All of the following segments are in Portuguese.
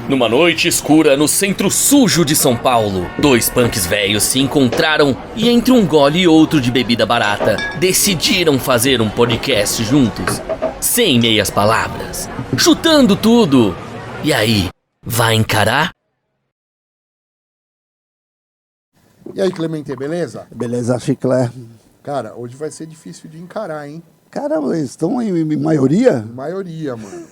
Numa noite escura no centro sujo de São Paulo, dois punks velhos se encontraram e entre um gole e outro de bebida barata, decidiram fazer um podcast juntos, sem meias palavras, chutando tudo. E aí, vai encarar? E aí, Clemente, beleza? Beleza, Chiclé. Cara, hoje vai ser difícil de encarar, hein? Caramba, eles estão em maioria? Maioria, mano.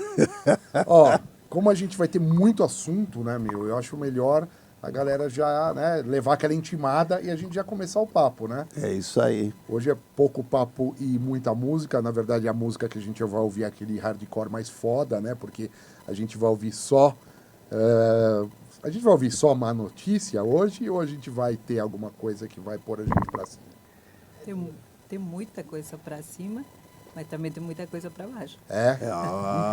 Ó, como a gente vai ter muito assunto, né, meu? Eu acho melhor a galera já, né, levar aquela intimada e a gente já começar o papo, né? É isso aí. Hoje é pouco papo e muita música. Na verdade, a música que a gente vai ouvir é aquele hardcore mais foda, né? Porque a gente vai ouvir só... A gente vai ouvir só má notícia hoje ou a gente vai ter alguma coisa que vai pôr a gente pra cima? Tem muita coisa pra cima, mas também tem muita coisa pra baixo. É?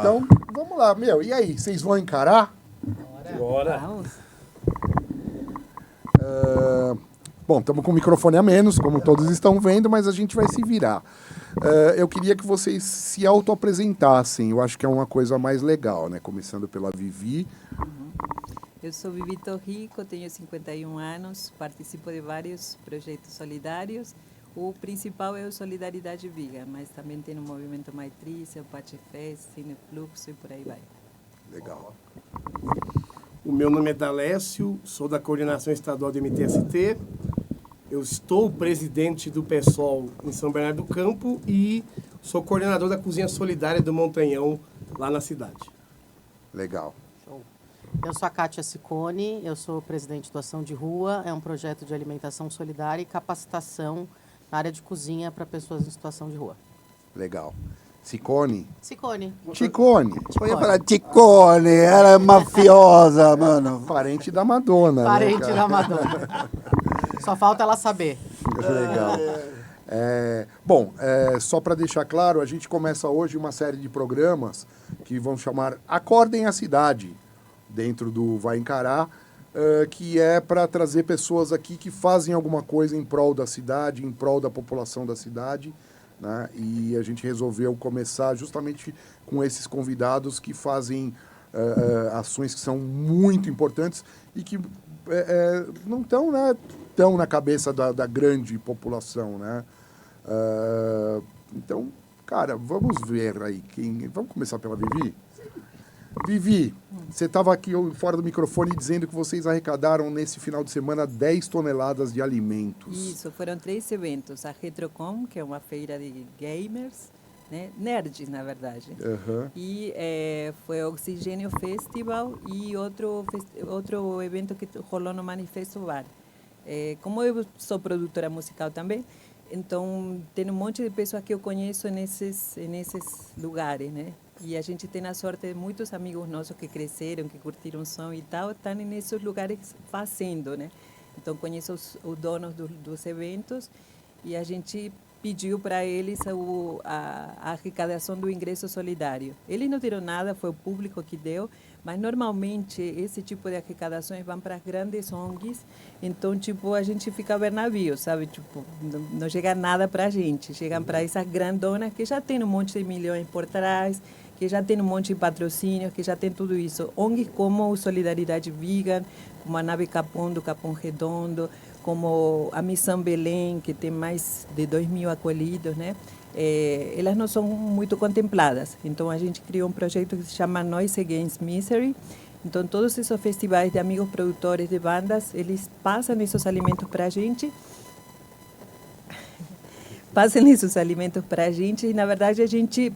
Então, vamos lá, meu. E aí, vocês vão encarar? Bora. Vamos. Bom, estamos com o microfone a menos, como todos estão vendo, mas a gente vai se virar. Eu queria que vocês se auto-apresentassem. Eu acho que é uma coisa mais legal, né? Começando pela Vivi. Eu sou Vivi Torrico, tenho 51 anos, participo de vários projetos solidários. O principal é o Solidariedade Vegan, mas também tem o Movimento Maitrícia, o Pache Fest, Cine Fluxo e por aí vai. Legal. O meu nome é Dalécio, sou da Coordenação Estadual do MTST. Eu estou presidente do PSOL em São Bernardo do Campo e sou coordenador da Cozinha Solidária do Montanhão, lá na cidade. Legal. Eu sou a Kátia Ciccone, eu sou presidente do Ação de Rua, é um projeto de alimentação solidária e capacitação na área de cozinha para pessoas em situação de rua. Legal. Ciccone? Ciccone. Ticone. Eu ia falar Ticone, ela é mafiosa, mano. Parente da Madonna, Parente né, da Madonna. Só falta ela saber. Legal. Bom, só para deixar claro, a gente começa hoje uma série de programas que vão chamar Acordem a Cidade, dentro do Vai Encarar, que é para trazer pessoas aqui que fazem alguma coisa em prol da cidade, em prol da população da cidade, né? E a gente resolveu começar justamente com esses convidados que fazem ações que são muito importantes e que não estão, né, tão na cabeça da grande população, né? Então, cara, vamos ver aí quem... Vamos começar pela Vivi? Vivi, você estava aqui fora do microfone dizendo que vocês arrecadaram nesse final de semana 10 toneladas de alimentos. Isso, foram 3 eventos. A Retrocom, que é uma feira de gamers, né? Nerds, na verdade. Uhum. E foi o Oxigênio Festival e outro evento que rolou no Manifesto Bar. Como eu sou produtora musical também, então tem um monte de pessoas que eu conheço nesses lugares, né? E a gente tem a sorte de muitos amigos nossos que cresceram, que curtiram o som e tal, estão nesses lugares fazendo, né? Então, conheço os donos dos eventos e a gente pediu para eles a arrecadação do ingresso solidário. Eles não deram nada, foi o público que deu, mas normalmente esse tipo de arrecadações vão para as grandes ONGs, então tipo a gente fica a ver navios, sabe? Tipo, não chega nada para a gente, chegam para essas grandonas que já tem um monte de milhões por trás, que já tem um monte de patrocínios, que já tem tudo isso. ONGs como o Solidariedade Vegan, como a Nave Capão, do Capão Redondo, como a Missão Belém, que tem mais de 2.000 acolhidos, né? Elas não são muito contempladas. Então, a gente criou um projeto que se chama Noise Against Misery. Então, todos esses festivais de amigos produtores de bandas, eles passam esses alimentos para a gente. Passam esses alimentos para a gente e, na verdade, a gente,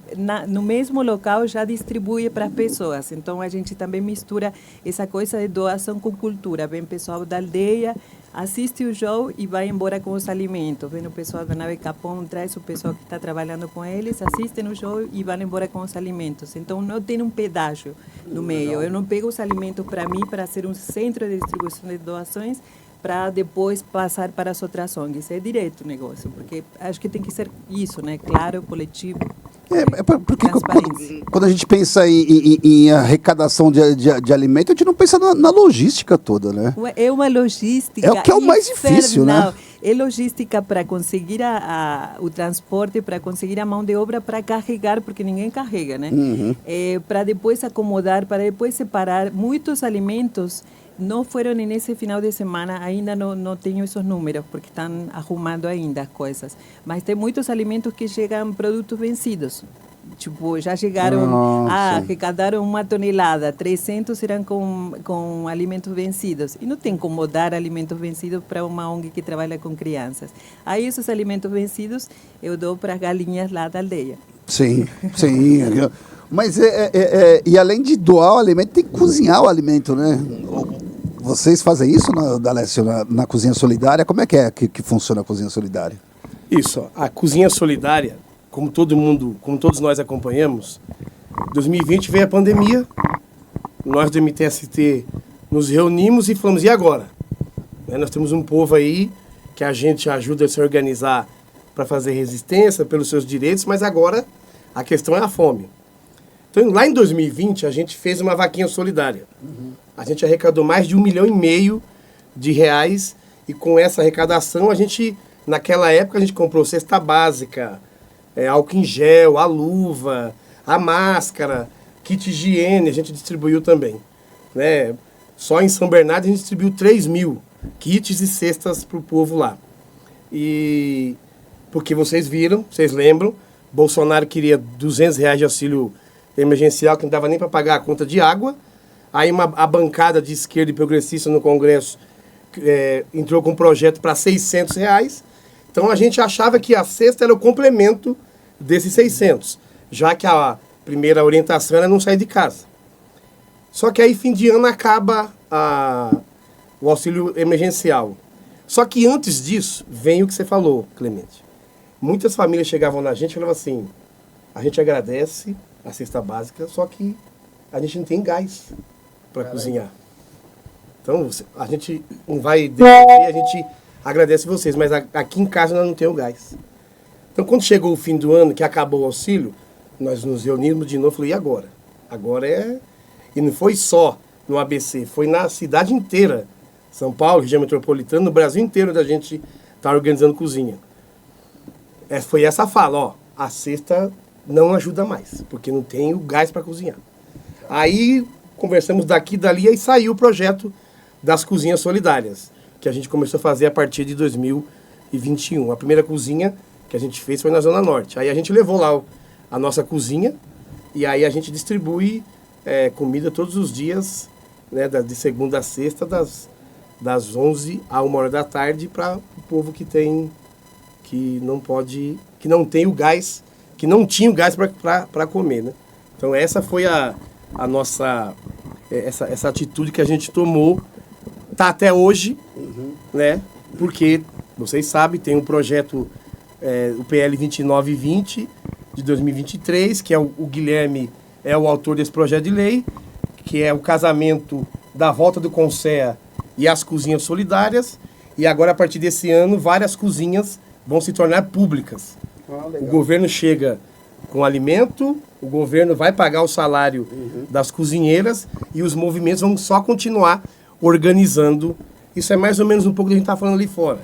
no mesmo local, já distribui para as pessoas. Então, a gente também mistura essa coisa de doação com cultura. Vem pessoal da aldeia, assiste o show e vai embora com os alimentos. Vem o pessoal da Nave Capão, traz o pessoal que está trabalhando com eles, assistem o show e vão embora com os alimentos. Então, não tem um pedágio no meio. Eu não pego os alimentos para mim, para ser um centro de distribuição de doações, para depois passar para as outras ONGs. É direto o negócio, porque acho que tem que ser isso, né? Claro, coletivo. Porque quando a gente pensa em arrecadação de alimento, a gente não pensa na logística toda, né? É uma logística é o que é o mais difícil, né? é logística para conseguir o transporte, para conseguir a mão de obra para carregar, porque ninguém carrega, né? Para depois acomodar, para depois separar. Muitos alimentos não foram nesse final de semana, ainda não tenho esses números, porque estão arrumando ainda as coisas. Mas tem muitos alimentos que chegam produtos vencidos. Tipo, já chegaram, arrecadaram 1 tonelada, 300 eram com alimentos vencidos. E não tem como dar alimentos vencidos para uma ONG que trabalha com crianças. Aí esses alimentos vencidos eu dou para as galinhas lá da aldeia. Sim. Mas, e além de doar o alimento, tem que cozinhar o alimento, né? Vocês fazem isso, Dalécio, na Cozinha Solidária? Como é que funciona a Cozinha Solidária? Isso, a Cozinha Solidária, como todos nós acompanhamos, em 2020 veio a pandemia, nós do MTST nos reunimos e falamos, e agora? Nós temos um povo aí que a gente ajuda a se organizar para fazer resistência pelos seus direitos, mas agora a questão é a fome. Então, lá em 2020, a gente fez uma vaquinha solidária. A gente arrecadou mais de R$1,5 milhão e com essa arrecadação, naquela época, a gente comprou cesta básica, álcool em gel, a luva, a máscara, kit higiene, a gente distribuiu também. Né? Só em São Bernardo, a gente distribuiu 3.000 kits e cestas para o povo lá. E porque vocês lembram, Bolsonaro queria R$200 de auxílio emergencial, que não dava nem para pagar a conta de água. Aí a bancada de esquerda e progressista no Congresso entrou com um projeto para R$600. Então a gente achava que a cesta era o complemento desses 600, já que a primeira orientação era não sair de casa. Só que aí fim de ano acaba o auxílio emergencial. Só que antes disso, vem o que você falou, Clemente. Muitas famílias chegavam na gente e falavam assim, a gente agradece a cesta básica, só que a gente não tem gás para cozinhar. Então, a gente não vai defender, a gente agradece vocês, mas aqui em casa nós não temos gás. Então, quando chegou o fim do ano, que acabou o auxílio, nós nos reunimos de novo e falamos, e agora? Agora E não foi só no ABC, foi na cidade inteira. São Paulo, região metropolitana, no Brasil inteiro da gente tá organizando cozinha. Foi essa fala, a cesta não ajuda mais, porque não tem o gás para cozinhar. Aí conversamos daqui e dali e saiu o projeto das cozinhas solidárias, que a gente começou a fazer a partir de 2021. A primeira cozinha que a gente fez foi na Zona Norte. Aí a gente levou lá a nossa cozinha e aí a gente distribui comida todos os dias, né, de segunda a sexta, das 11 a 1h da tarde, para o povo que não tem o gás, que não tinha o gás para comer, né? Então essa foi a nossa essa atitude que a gente tomou, tá até hoje, né? Porque vocês sabem, tem um projeto, o PL 2920 de 2023, que é o Guilherme é o autor desse projeto de lei, que é o casamento da volta do Consea e as cozinhas solidárias. E agora, a partir desse ano, várias cozinhas vão se tornar públicas. O governo chega com alimento, o governo vai pagar o salário das cozinheiras e os movimentos vão só continuar organizando. Isso é mais ou menos um pouco do que a gente está falando ali fora.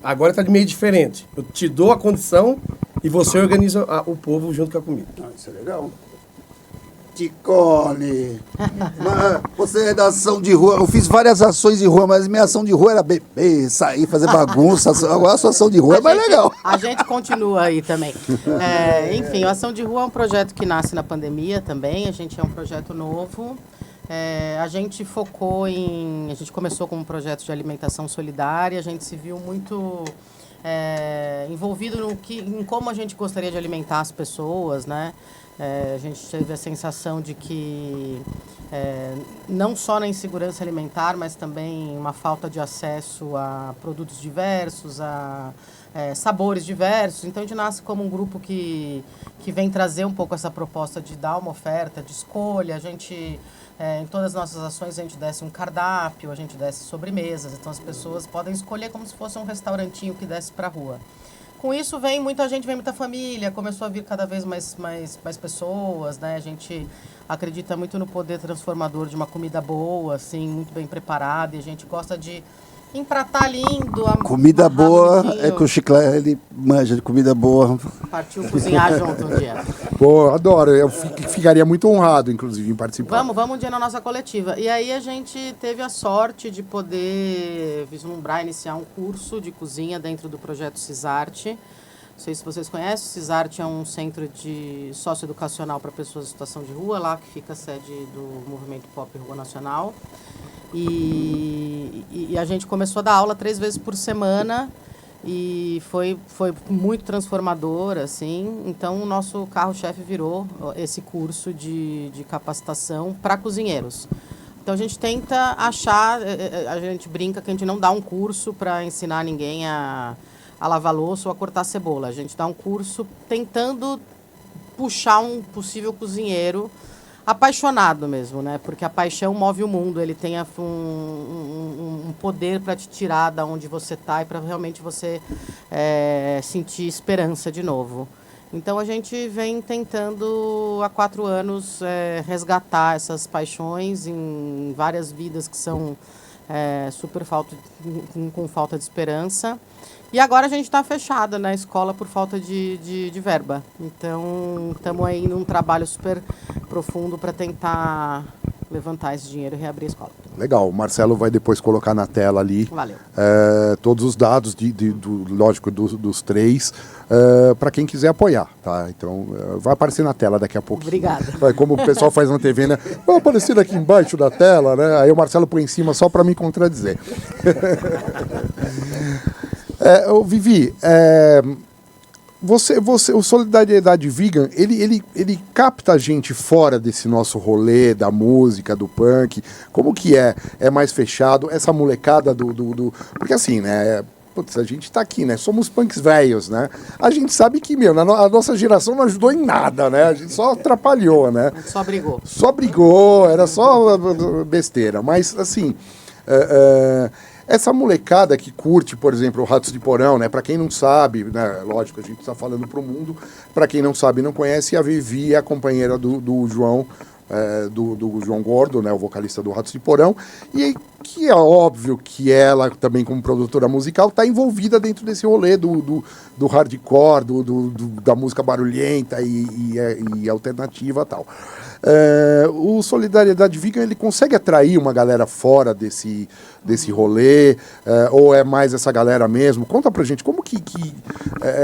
Agora está de meio diferente. Eu te dou a condição e você organiza o povo junto com a comida. Isso é legal. Ticone, você é da ação de rua. Eu fiz várias ações de rua, mas minha ação de rua era beber, sair, fazer bagunça. Agora a sua ação de rua é mais legal. A gente continua aí também. Enfim, a Ação de Rua é um projeto que nasce na pandemia também. A gente é um projeto novo. A gente a gente começou com um projeto de alimentação solidária. A gente se viu muito envolvido em como a gente gostaria de alimentar as pessoas, né? A gente teve a sensação de que não só na insegurança alimentar, mas também uma falta de acesso a produtos diversos, a sabores diversos. Então, a gente nasce como um grupo que vem trazer um pouco essa proposta de dar uma oferta, de escolha. A gente, em todas as nossas ações, a gente desce um cardápio, a gente desce sobremesas. Então, as pessoas podem escolher como se fosse um restaurantinho que desce para a rua. Com isso vem muita gente, vem muita família, começou a vir cada vez mais pessoas, né? A gente acredita muito no poder transformador de uma comida boa, assim, muito bem preparada, e a gente gosta de Empratar lindo. Comida boa, rapidinho. é que o Chiclete, ele manja de comida boa. Partiu cozinhar junto um dia. Pô, adoro. Eu ficaria muito honrado, inclusive, em participar. Vamos um dia na nossa coletiva. E aí a gente teve a sorte de poder vislumbrar, iniciar um curso de cozinha dentro do projeto Cisarte. Não sei se vocês conhecem, o Cisarte é um centro de socioeducacional para pessoas em situação de rua, lá que fica a sede do Movimento Pop Rua Nacional. E a gente começou a dar aula 3 vezes por semana e foi muito transformador, assim. Então, o nosso carro-chefe virou esse curso de capacitação para cozinheiros. Então, a gente tenta achar, a gente brinca que a gente não dá um curso para ensinar ninguém a lavar louça ou a cortar cebola. A gente dá um curso tentando puxar um possível cozinheiro apaixonado mesmo, né? Porque a paixão move o mundo, ele tem um poder para te tirar da onde você está e para realmente você sentir esperança de novo. Então, a gente vem tentando, há 4 anos, resgatar essas paixões em várias vidas que são com falta de esperança. E agora a gente está fechada na escola por falta de verba. Então, estamos aí num trabalho super profundo para tentar levantar esse dinheiro e reabrir a escola. Legal, o Marcelo vai depois colocar na tela ali. Valeu. Todos os dados, lógico, dos 3, para quem quiser apoiar, tá? Então, vai aparecer na tela daqui a pouquinho. Obrigada. Como o pessoal faz na TV, né? Vai aparecer aqui embaixo da tela, né? Aí o Marcelo põe em cima só para me contradizer. Vivi, o Solidariedade Vegan, ele capta a gente fora desse nosso rolê da música, do punk. Como que é? É mais fechado? Essa molecada do... Porque assim, né? Putz, a gente tá aqui, né? Somos punks velhos, né? A gente sabe que, a nossa geração não ajudou em nada, né? A gente só atrapalhou, né? A gente só brigou. Só brigou, era só besteira. Mas, assim... essa molecada que curte, por exemplo, o Ratos de Porão, né? Para quem não sabe, né? Lógico, a gente está falando pro mundo. Para quem não sabe e não conhece, a Vivi é a companheira do João, do João Gordo, né? O vocalista do Ratos de Porão. E que é óbvio que ela, também como produtora musical, está envolvida dentro desse rolê do hardcore, da música barulhenta e alternativa e tal. O Solidariedade Vegan, ele consegue atrair uma galera fora desse rolê, ou é mais essa galera mesmo? Conta pra gente, como que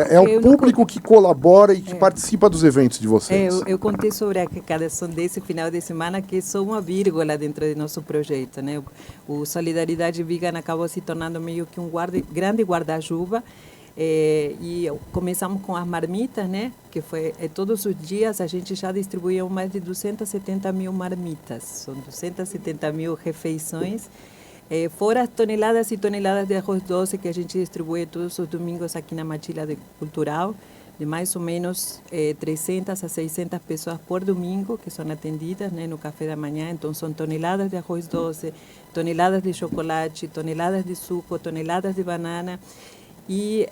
é o público que colabora e que participa dos eventos de vocês? Eu contei sobre a arrecadação desse final de semana, que é só uma vírgula dentro do nosso projeto, né? O Solidariedade Vegan acabou se tornando meio que um grande guarda-chuva. E começamos com as marmitas, né? Que foi todos os dias a gente já distribuiu mais de 270 mil marmitas, são 270 mil refeições, fora as toneladas e toneladas de arroz doce que a gente distribui todos os domingos aqui na Matilha Cultural, de mais ou menos 300 a 600 pessoas por domingo que são atendidas, né, no café da manhã. Então são toneladas de arroz doce, toneladas de chocolate, toneladas de suco, toneladas de banana. E,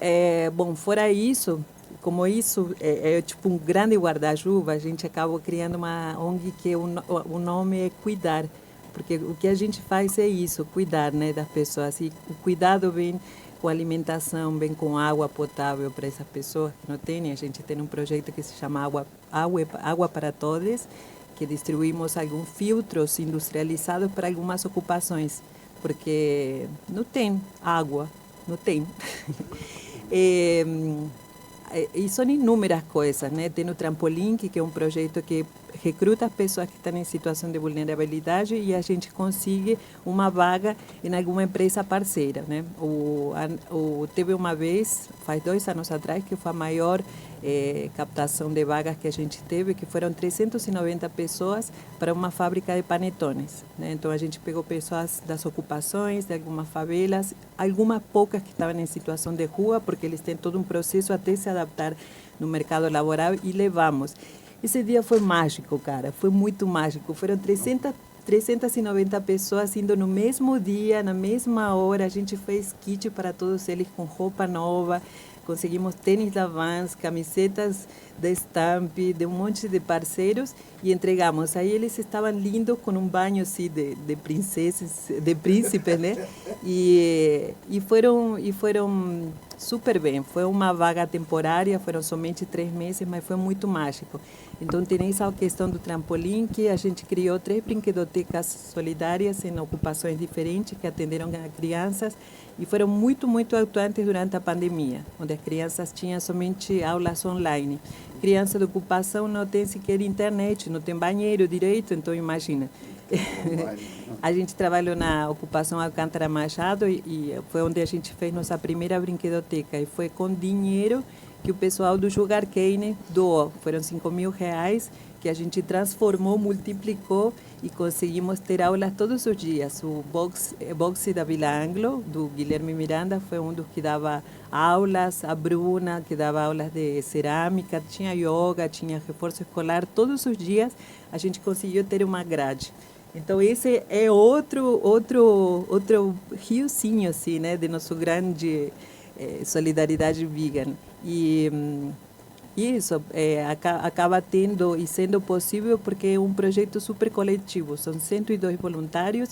fora isso, como isso é tipo um grande guarda-chuva, a gente acabou criando uma ONG que o nome é Cuidar, porque o que a gente faz é isso, cuidar, né, das pessoas. E o cuidado vem com alimentação, vem com água potável para essas pessoas que não têm. A gente tem um projeto que se chama Água para Todos, que distribuímos alguns filtros industrializados para algumas ocupações, porque não tem água. Não tem. E são inúmeras coisas, né? Tem o Trampolim, que é um projeto que recruta as pessoas que estão em situação de vulnerabilidade e a gente consegue uma vaga em alguma empresa parceira, né? Teve uma vez, faz 2 anos atrás, que foi a maior captação de vagas que a gente teve, que foram 390 pessoas para uma fábrica de panetones, né? Então a gente pegou pessoas das ocupações, de algumas favelas, algumas poucas que estavam em situação de rua, porque eles têm todo um processo até se adaptar no mercado laboral, e levamos. Esse dia foi mágico, cara, foi muito mágico. Foram 390 pessoas indo no mesmo dia, na mesma hora. A gente fez kit para todos eles com roupa nova, conseguimos tênis da Vans, camisetas da Stamp, de um monte de parceiros e entregamos. Aí eles estavam lindos com um banho assim de princesas, de príncipes, né? E foram super bem. Foi uma vaga temporária, foram somente 3 meses, mas foi muito mágico. Então tem essa questão do trampolim, que a gente criou 3 brinquedotecas solidárias em ocupações diferentes que atenderam a crianças e foram muito, muito atuantes durante a pandemia, onde as crianças tinham somente aulas online. Criança de ocupação não tem sequer internet, não tem banheiro direito, então imagina. A gente trabalhou na ocupação Alcântara Machado e foi onde a gente fez nossa primeira brinquedoteca e foi com dinheiro que o pessoal do Sugarcane doou. Foram R$5.000 que a gente transformou, multiplicou e conseguimos ter aulas todos os dias. O boxe da Vila Anglo, do Guilherme Miranda, foi um dos que dava aulas. A Bruna, que dava aulas de cerâmica, tinha yoga, tinha reforço escolar. Todos os dias a gente conseguiu ter uma grade. Então esse é outro riozinho assim, né, de nosso grande solidariedade vegan. E isso acaba tendo e sendo possível porque é um projeto super coletivo. São 102 voluntários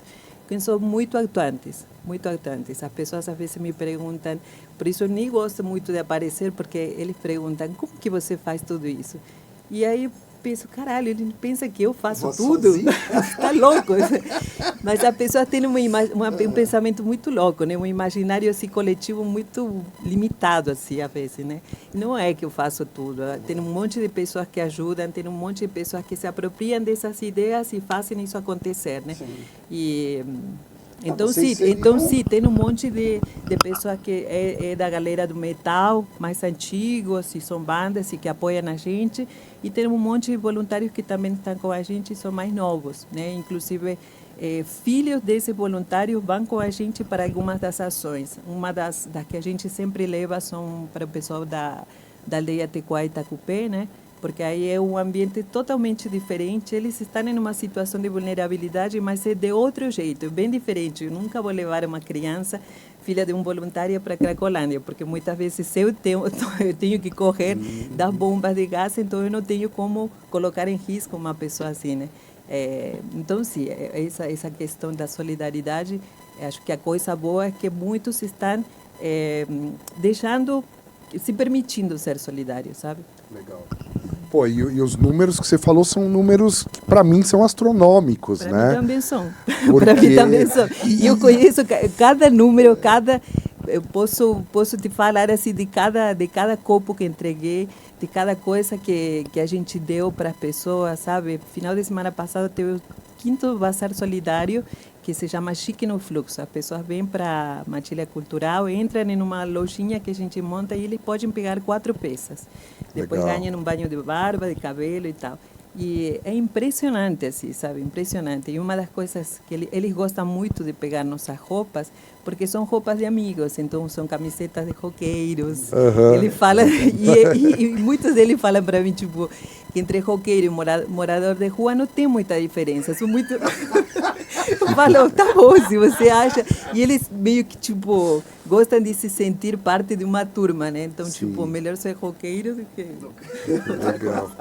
que são muito atuantes, muito atuantes. As pessoas às vezes me perguntam, por isso eu nem gosto muito de aparecer, porque eles perguntam, como que você faz tudo isso? E aí penso, caralho, ele pensa que eu faço tudo? Está louco. Mas a pessoa tem um pensamento muito louco, né? Um imaginário assim, coletivo muito limitado, assim, às vezes, né? Não é que eu faço tudo. Tem um monte de pessoas que ajudam, tem um monte de pessoas que se apropriam dessas ideias e fazem isso acontecer, né? Sim. E então, sim, tem um monte de pessoas que é da galera do metal, mais antigo, assim, são bandas e que apoiam a gente. E tem um monte de voluntários que também estão com a gente e são mais novos, né? Inclusive, filhos desses voluntários vão com a gente para algumas das ações. Uma das que a gente sempre leva são para o pessoal da aldeia Tecuá e Itacupé, né? Porque aí é um ambiente totalmente diferente. Eles estão em uma situação de vulnerabilidade, mas é de outro jeito, é bem diferente. Eu nunca vou levar uma criança, filha de um voluntário, para a Cracolândia, porque muitas vezes eu tenho que correr das bombas de gás, então eu não tenho como colocar em risco uma pessoa assim, né? Então, sim, essa questão da solidariedade, acho que a coisa boa é que muitos estão se permitindo ser solidários, sabe? Legal. Pô, e os números que você falou são números que, para mim, são astronômicos, né? Para mim também são. Para mim também são. E eu conheço cada número, eu posso te falar assim de cada copo que entreguei, de cada coisa que a gente deu para as pessoas, sabe? Final de semana passada teve o 5º Bazar Solidário, que se chama Chique no Fluxo. As pessoas vêm para a Matilha Cultural, entram em uma lojinha que a gente monta e eles podem pegar 4 peças. Depois ganham um banho de barba, de cabelo e tal. E é impressionante, assim, sabe? Impressionante. E uma das coisas que eles gostam muito de pegar nossas roupas, porque são roupas de amigos, então são camisetas de roqueiros. Ele fala, e muitos deles falam para mim, tipo, que entre roqueiro e morador de rua não tem muita diferença. São muito... Eu falo, tá bom, se você acha. E eles meio que, tipo, gostam de se sentir parte de uma turma, né? Então, sim, tipo, melhor ser roqueiro do que... Legal.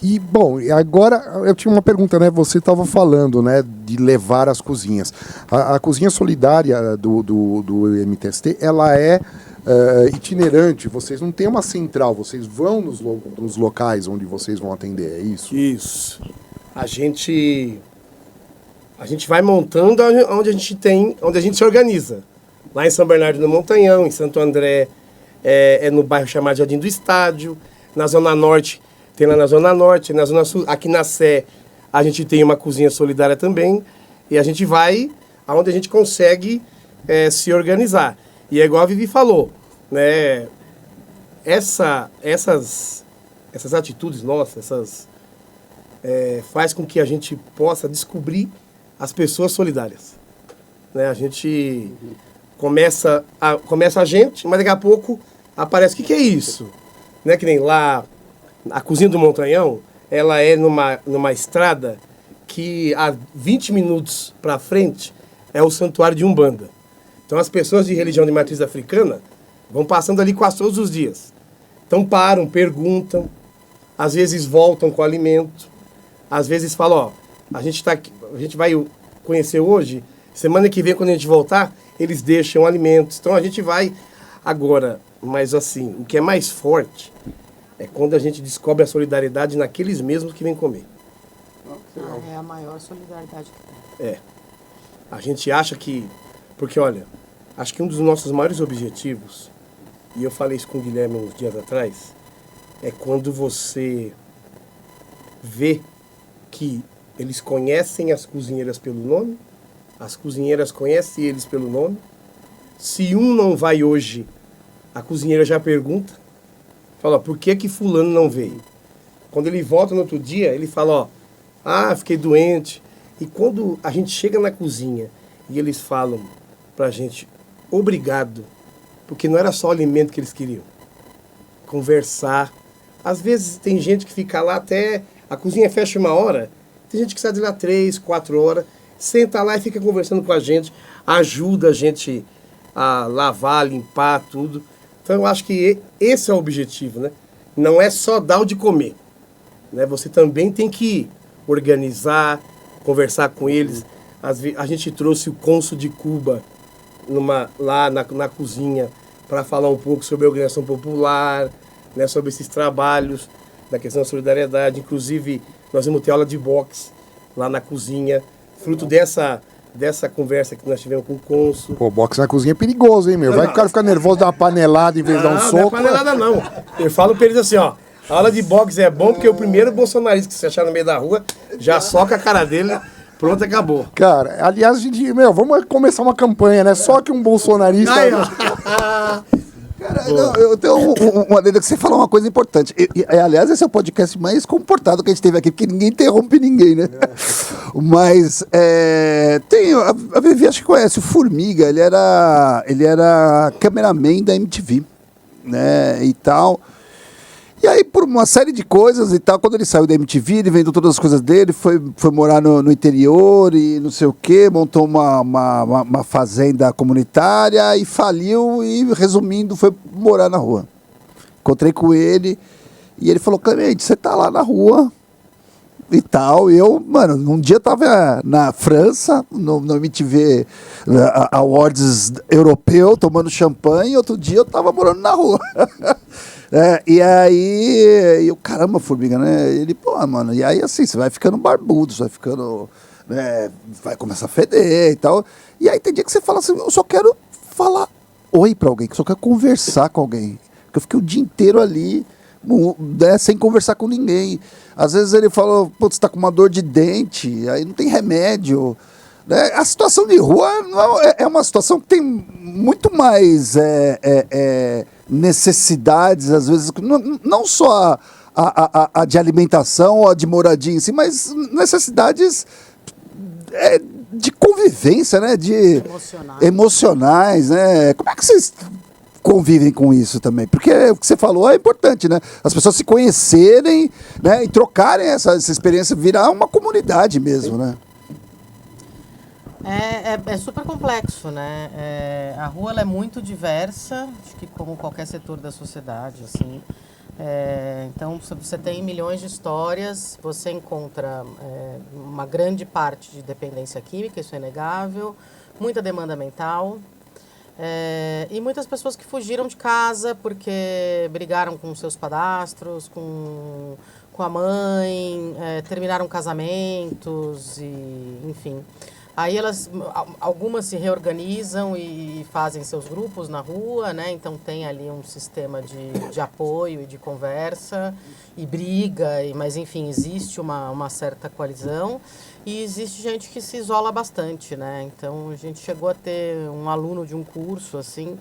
E, bom, agora eu tinha uma pergunta, né? Você estava falando, né, de levar as cozinhas. A cozinha solidária do MTST, ela é itinerante. Vocês não têm uma central, vocês vão nos locais onde vocês vão atender, é isso? Isso. A gente vai montando onde a gente se organiza. Lá em São Bernardo do Montanhão, em Santo André, no bairro chamado Jardim do Estádio. Na Zona Norte, tem lá na Zona Norte. Na Zona Sul, aqui na Sé, a gente tem uma cozinha solidária também. E a gente vai aonde a gente consegue se organizar. E é igual a Vivi falou, né? Essas atitudes nossas, faz com que a gente possa descobrir as pessoas solidárias, né? A gente começa a gente, mas daqui a pouco aparece, o que é isso? Né? Que nem lá, a Cozinha do Montanhão, ela é numa estrada que há 20 minutos para frente é o Santuário de Umbanda. Então as pessoas de religião de matriz africana Vão passando ali quase todos os dias. Então param, perguntam, às vezes voltam com alimento, às vezes falam, a gente vai conhecer hoje, semana que vem quando a gente voltar, eles deixam alimentos. Então a gente vai agora, mas assim, o que é mais forte é quando a gente descobre a solidariedade naqueles mesmos que vêm comer. É a maior solidariedade que tem. A gente acha que... Porque, olha, acho que um dos nossos maiores objetivos, e eu falei isso com o Guilherme uns dias atrás, é quando você vê que eles conhecem as cozinheiras pelo nome, as cozinheiras conhecem eles pelo nome. Se um não vai hoje, a cozinheira já pergunta, fala, por que fulano não veio? Quando ele volta no outro dia, ele fala, fiquei doente. E quando a gente chega na cozinha e eles falam pra gente, obrigado, porque não era só o alimento que eles queriam. Conversar. Às vezes tem gente que fica lá até... A cozinha fecha 1h, tem gente que sai de lá 3, 4 horas, senta lá e fica conversando com a gente, ajuda a gente a lavar, limpar, tudo. Então eu acho que esse é o objetivo, né? Não é só dar o de comer, né? Você também tem que organizar, conversar com eles. A gente trouxe o cônsul de Cuba lá na cozinha para falar um pouco sobre a organização popular, né? Sobre esses trabalhos da questão da solidariedade. Inclusive, nós vamos ter aula de boxe lá na cozinha, fruto dessa conversa que nós tivemos com o cônsul. Pô, boxe na cozinha é perigoso, hein, meu? Vai que o cara fica nervoso, dar uma panelada em vez de dar um soco. Não é panelada, não. Eu falo pra eles assim, a aula de boxe é bom porque o primeiro bolsonarista que você achar no meio da rua já soca a cara dele, pronto, acabou. Cara, aliás, a gente, vamos começar uma campanha, né? Só que um bolsonarista... Cara, não, eu tenho uma ideia que você falou uma coisa importante. Aliás, esse é o podcast mais comportado que a gente teve aqui, porque ninguém interrompe ninguém, né? Mas tem a Vivi, acho que conhece o Formiga, ele era cameraman da MTV, né? E tal. E aí, por uma série de coisas e tal, quando ele saiu da MTV, ele vendeu todas as coisas dele, foi morar no interior e não sei o quê, montou uma fazenda comunitária e faliu e, resumindo, foi morar na rua. Encontrei com ele e ele falou, Clemente, você tá lá na rua e tal. E eu, mano, um dia eu tava na França, no MTV Awards europeu, tomando champanhe, e outro dia eu tava morando na rua. E aí, eu, caramba, Formiga, né? Ele, pô, mano, e aí assim, você vai ficando barbudo, você vai ficando, né, vai começar a feder e tal. E aí tem dia que você fala assim, eu só quero falar oi pra alguém, que eu só quero conversar com alguém. Porque eu fiquei o dia inteiro ali, né, sem conversar com ninguém. Às vezes ele fala, pô, você tá com uma dor de dente, aí não tem remédio. Né? A situação de rua é uma situação que tem muito mais necessidades, às vezes, não só a de alimentação ou a de moradia em si, mas necessidades de convivência, né? De emocionais, né? Como é que vocês convivem com isso também? Porque o que você falou é importante, né? As pessoas se conhecerem, né? E trocarem essa experiência, virar uma comunidade mesmo, né? É super complexo, né? A rua ela é muito diversa, acho que como qualquer setor da sociedade, assim. Então, você tem milhões de histórias, você encontra uma grande parte de dependência química, isso é inegável, muita demanda mental, e muitas pessoas que fugiram de casa porque brigaram com seus padrastros, com a mãe, terminaram casamentos, e, enfim. Aí algumas se reorganizam e fazem seus grupos na rua, né? Então tem ali um sistema de apoio e de conversa e briga, mas enfim, existe uma certa coalizão e existe gente que se isola bastante, né? Então a gente chegou a ter um aluno de um curso, assim,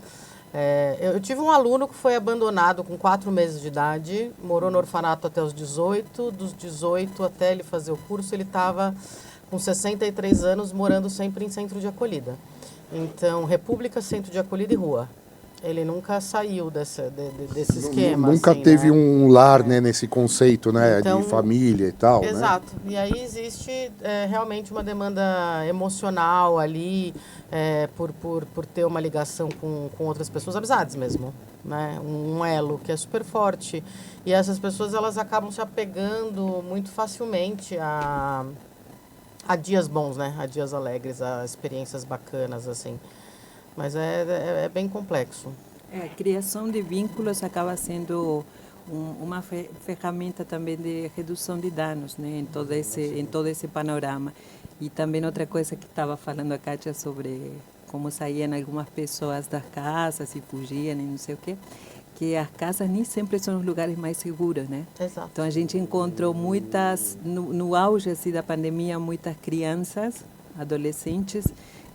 eu tive um aluno que foi abandonado com 4 meses de idade, morou no orfanato até os 18, dos 18 até ele fazer o curso, ele estava com 63 anos, morando sempre em centro de acolhida. Então, República, centro de acolhida e rua. Ele nunca saiu desse esquema. Nunca assim, teve né? um lar, né, nesse conceito, né, Então, de família e tal, né? Exato. E aí existe realmente uma demanda emocional ali, por ter uma ligação com outras pessoas, amizades mesmo, né? Um elo que é super forte. E essas pessoas, elas acabam se apegando muito facilmente a dias bons, né? A dias alegres, a experiências bacanas, assim. Mas é bem complexo. A criação de vínculos acaba sendo uma ferramenta também de redução de danos, né, em todo esse panorama. E também outra coisa que estava falando a Kátia sobre como saíam algumas pessoas das casas e fugiam e não sei o quê, que as casas nem sempre são os lugares mais seguros, né? Exato. Então a gente encontrou muitas, no auge assim, da pandemia, muitas crianças, adolescentes,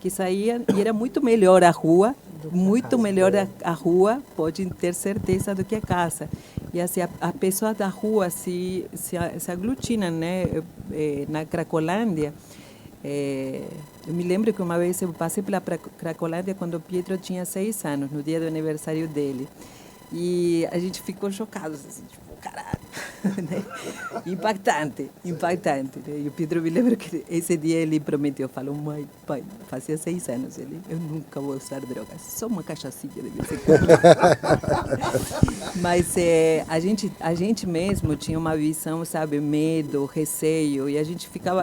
que saíam e era muito melhor a rua, muito melhor a rua, pode ter certeza, do que a casa. E assim, as pessoas da rua se aglutinam, né? Na Cracolândia, eu me lembro que uma vez eu passei pela Cracolândia quando o Pietro tinha 6 anos, no dia do aniversário dele. E a gente ficou chocados, assim, tipo, caralho, né? Impactante. Né? E o Pedro, me lembro que esse dia ele prometeu, falou, mãe, pai, fazia 6 anos, eu nunca vou usar drogas, só uma cachaçinha de vez em quando. Mas a gente mesmo tinha uma visão, sabe, medo, receio, e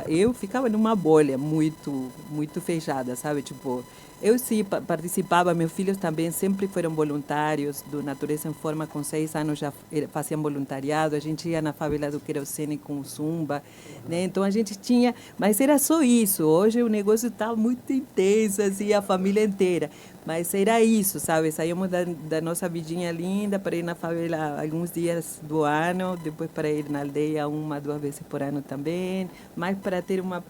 eu ficava numa bolha muito, muito fechada, sabe, tipo, eu sim participava, meus filhos também sempre foram voluntários do Natureza em Forma, com 6 anos já faziam voluntariado, a gente ia na favela do Querosene com o Zumba, né? Então a gente tinha, mas era só isso, hoje o negócio está muito intenso, assim, a família inteira, mas era isso, sabe, saímos da nossa vidinha linda para ir na favela alguns dias do ano, depois para ir na aldeia 1, 2 vezes por ano também, mas para ter uma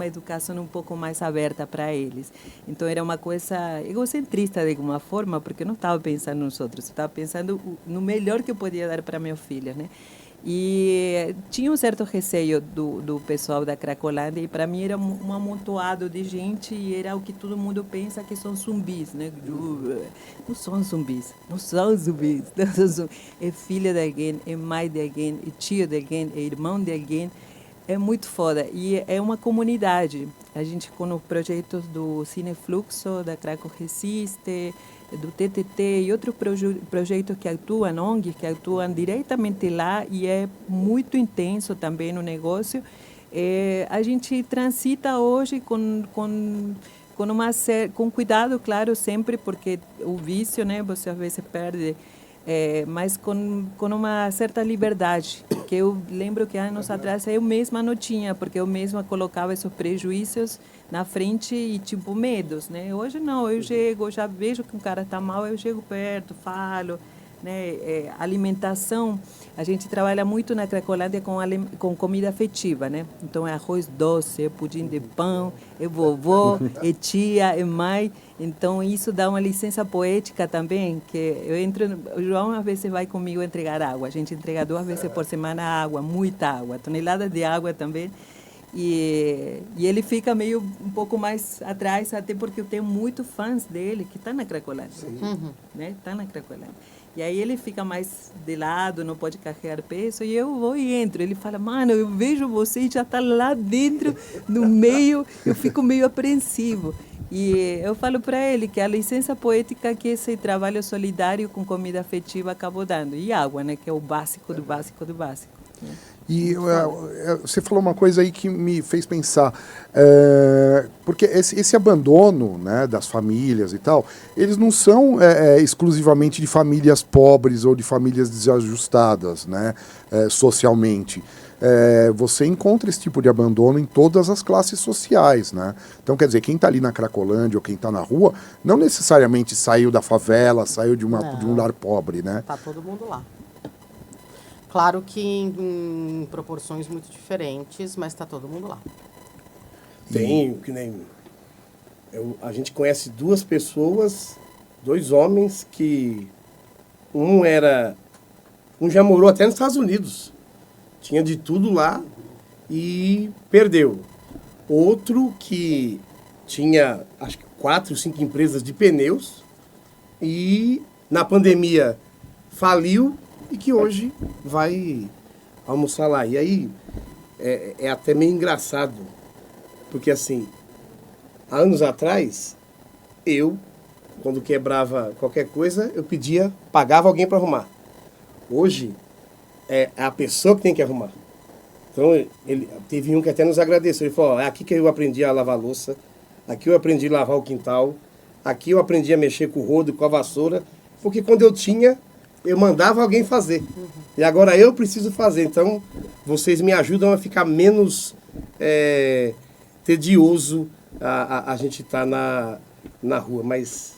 educação um pouco mais aberta para eles. Então era uma coisa egocentrista de alguma forma, porque eu não estava pensando nos outros, eu estava pensando no melhor que eu podia dar para meus filhos, né? E tinha um certo receio do pessoal da Cracolândia, e para mim era um amontoado de gente, e era o que todo mundo pensa que são zumbis, né? Não são zumbis, não são zumbis. É filha de alguém, é mãe de alguém, é tio de alguém, é irmão de alguém. É muito foda. E é uma comunidade. A gente, com os projetos do Cinefluxo, da Craco Resiste, do TTT e outros projetos que atuam, ONGs, que atuam diretamente lá, e é muito intenso também o negócio. A gente transita hoje com cuidado, claro, sempre, porque o vício, né, você às vezes perde, mas com uma certa liberdade, que eu lembro que anos atrás eu mesma não tinha, porque eu mesma colocava esses prejuízos na frente e, tipo, medos, né? Hoje não, eu chego, já vejo que um cara está mal, eu chego perto, falo, né? Alimentação, a gente trabalha muito na Cracolândia com comida afetiva, né? Então é arroz doce, é pudim de pão, é vovó, é tia, é mãe. Então isso dá uma licença poética também, que o João às vezes vai comigo entregar água, a gente entrega 2 vezes por semana água, muita água, toneladas de água também. E ele fica meio um pouco mais atrás, até porque eu tenho muitos fãs dele que estão na Cracolândia, né? Tá na Cracolândia. E aí ele fica mais de lado, não pode carregar peso, e eu vou e entro. Ele fala, mano, eu vejo você e já está lá dentro, no meio, eu fico meio apreensivo. E eu falo para ele que a licença poética que esse trabalho solidário com comida afetiva acabou dando. E água, né, que é o básico do básico do básico. Né? E você falou uma coisa aí que me fez pensar, porque esse abandono, né, das famílias e tal, eles não são exclusivamente de famílias pobres ou de famílias desajustadas, né, socialmente. Você encontra esse tipo de abandono em todas as classes sociais, né? Então, quer dizer, quem está ali na Cracolândia ou quem está na rua, não necessariamente saiu da favela, saiu de um lar pobre, né? Tá todo mundo lá. Claro que em proporções muito diferentes, mas está todo mundo lá. Tem, que nem... a gente conhece 2 pessoas, 2 homens que... Um já morou até nos Estados Unidos. Tinha de tudo lá e perdeu. Outro que tinha, acho que 4, 5 empresas de pneus e na pandemia faliu e que hoje vai almoçar lá. E aí é até meio engraçado, porque assim, há anos atrás, quando quebrava qualquer coisa, eu pagava alguém para arrumar. Hoje, é a pessoa que tem que arrumar. Então, teve um que até nos agradeceu. Ele falou, é aqui que eu aprendi a lavar louça, aqui eu aprendi a lavar o quintal, aqui eu aprendi a mexer com o rodo, com a vassoura, porque quando eu mandava alguém fazer. E agora eu preciso fazer. Então, vocês me ajudam a ficar menos tedioso a gente estar na rua. Mas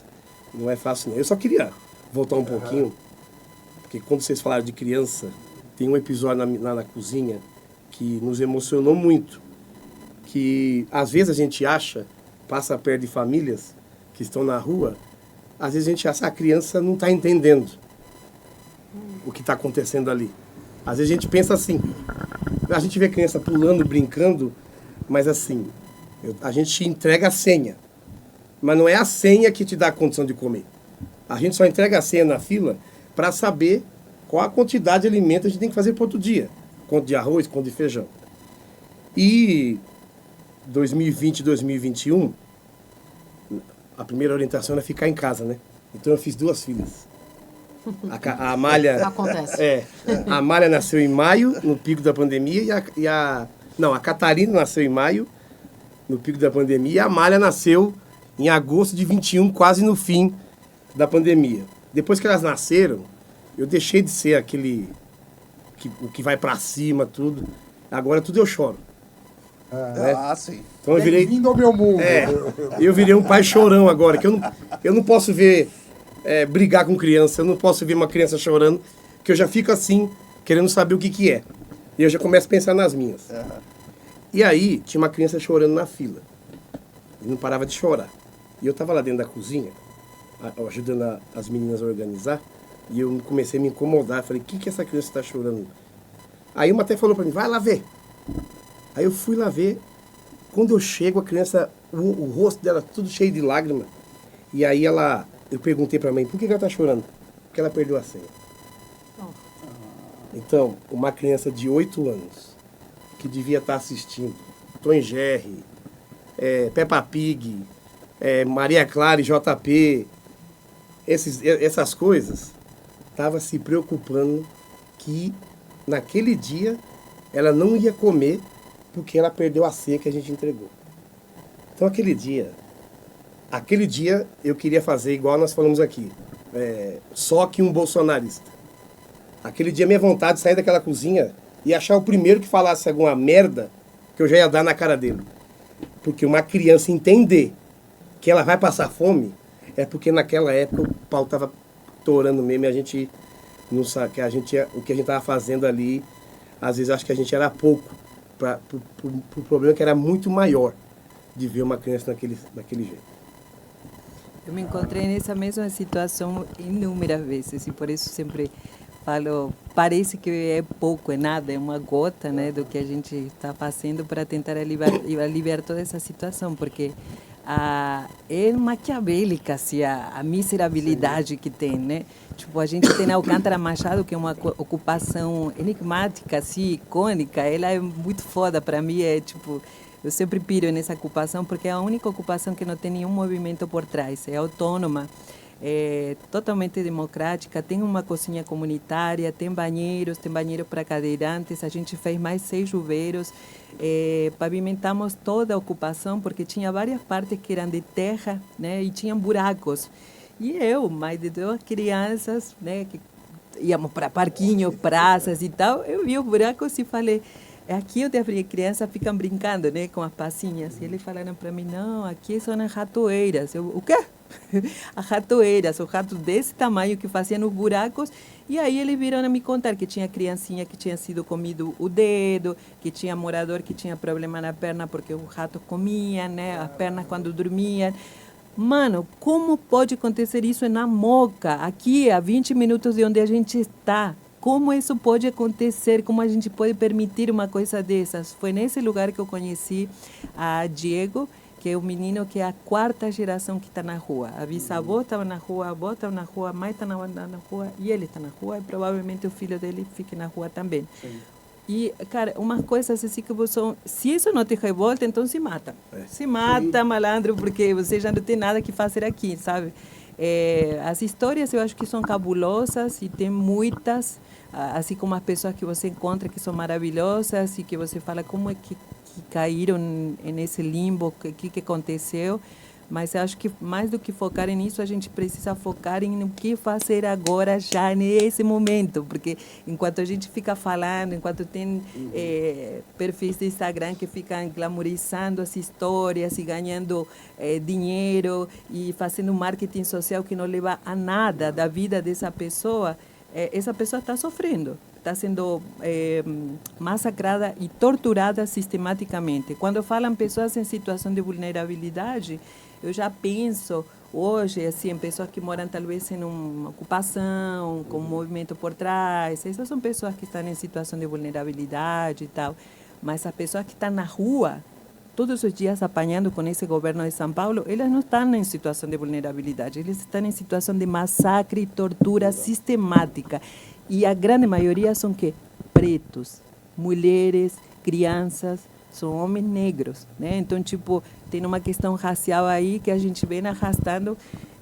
não é fácil, não. Eu só queria voltar um pouquinho, porque quando vocês falaram de criança, tem um episódio na cozinha que nos emocionou muito. Que às vezes a gente passa perto de famílias que estão na rua, às vezes a gente acha que a criança não está entendendo o que está acontecendo ali. Às vezes a gente pensa assim, a gente vê a criança pulando, brincando, mas assim, a gente entrega a senha, mas não é a senha que te dá a condição de comer. A gente só entrega a senha na fila para saber qual a quantidade de alimento a gente tem que fazer por outro dia. Quanto de arroz, quanto de feijão. E 2020 e 2021, a primeira orientação era ficar em casa, né? Então eu fiz 2 filhas. A Amália... Acontece. A Amália nasceu em maio, no pico da pandemia, a Catarina nasceu em maio, no pico da pandemia, e a Amália nasceu em agosto de 21, quase no fim da pandemia. Depois que elas nasceram, eu deixei de ser o que vai pra cima, tudo. Agora tudo eu choro. Sim. Então eu virei... Bem-vindo ao meu mundo. Eu virei um pai chorão agora, que eu não posso ver brigar com criança, eu não posso ver uma criança chorando, que eu já fico assim, querendo saber o que é. E eu já começo a pensar nas minhas. E aí, tinha uma criança chorando na fila. E não parava de chorar. E eu estava lá dentro da cozinha, ajudando as meninas a organizar, e eu comecei a me incomodar. Falei, o que essa criança está chorando? Aí uma até falou para mim, vai lá ver. Aí eu fui lá ver. Quando eu chego, a criança, o rosto dela tudo cheio de lágrimas. E aí eu perguntei para a mãe, por que ela está chorando? Porque ela perdeu a senha. Então, uma criança de 8 anos, que devia estar assistindo Tom e Jerry, Peppa Pig, Maria Clara e JP, essas coisas, estava se preocupando que naquele dia ela não ia comer porque ela perdeu a ceia que a gente entregou. Então aquele dia eu queria fazer igual nós falamos aqui, só que um bolsonarista. Aquele dia minha vontade de sair daquela cozinha e achar o primeiro que falasse alguma merda que eu já ia dar na cara dele. Porque uma criança entender que ela vai passar fome é porque naquela época o pau estava torando mesmo e a gente não sabe que o que a gente estava fazendo ali, às vezes acho que a gente era pouco para o problema que era muito maior de ver uma criança daquele jeito. Eu me encontrei nessa mesma situação inúmeras vezes e por isso sempre falo, parece que é pouco, é nada, é uma gota, né, do que a gente está fazendo para tentar aliviar toda essa situação, porque é maquiavélica assim, a miserabilidade que tem, né? Tipo, a gente tem Alcântara Machado, que é uma ocupação enigmática, assim, icônica, ela é muito foda para mim, tipo, eu sempre piro nessa ocupação porque é a única ocupação que não tem nenhum movimento por trás, é autônoma, é totalmente democrática, tem uma cozinha comunitária, tem banheiro para cadeirantes, a gente fez mais 6 chuveiros, pavimentamos toda a ocupação porque tinha várias partes que eram de terra, né, e tinham buracos. E eu, mais de 2 crianças, né, que íamos para parquinhos, praças e tal, eu vi os buracos e falei, aqui onde as crianças ficam brincando, né, com as passinhas. E eles falaram para mim, não, aqui são as ratoeiras. Eu, o quê? As ratoeiras, os ratos desse tamanho que faziam os buracos. E aí eles viram a me contar que tinha criancinha que tinha sido comido o dedo, que tinha morador que tinha problema na perna porque os ratos comiam, né, as pernas quando dormiam. Mano, como pode acontecer isso na Moca, aqui a 20 minutos de onde a gente está? Como isso pode acontecer? Como a gente pode permitir uma coisa dessas? Foi nesse lugar que eu conheci a Diego, que é o menino que é a 4ª geração que está na rua. A bisavó estava na rua, a avó estava na rua, a mãe está na rua e ele está na rua e provavelmente o filho dele fique na rua também. Sim. E, cara, umas coisas assim que você... Se isso não te revolta, então se mata. Se mata, malandro, porque você já não tem nada que fazer aqui, sabe? As histórias eu acho que são cabulosas e tem muitas, assim como as pessoas que você encontra que são maravilhosas e que você fala como é que caíram nesse limbo, o que aconteceu. Mas eu acho que mais do que focar nisso, a gente precisa focar em o que fazer agora, já nesse momento. Porque enquanto a gente fica falando, enquanto tem perfis de Instagram que ficam glamorizando as histórias e ganhando dinheiro e fazendo marketing social que não leva a nada da vida dessa pessoa, essa pessoa está sofrendo. Está sendo massacrada e torturada sistematicamente. Quando falam pessoas em situação de vulnerabilidade, eu já penso hoje assim, em pessoas que moram talvez em uma ocupação, com um movimento por trás. Essas são pessoas que estão em situação de vulnerabilidade e tal. Mas as pessoas que estão na rua, todos os dias apanhando com esse governo de São Paulo, elas não estão em situação de vulnerabilidade, eles estão em situação de massacre e tortura sistemática. E a grande maioria são que pretos, mulheres, crianças, são homens negros, né? Então, tipo, tem uma questão racial aí que a gente vem arrastando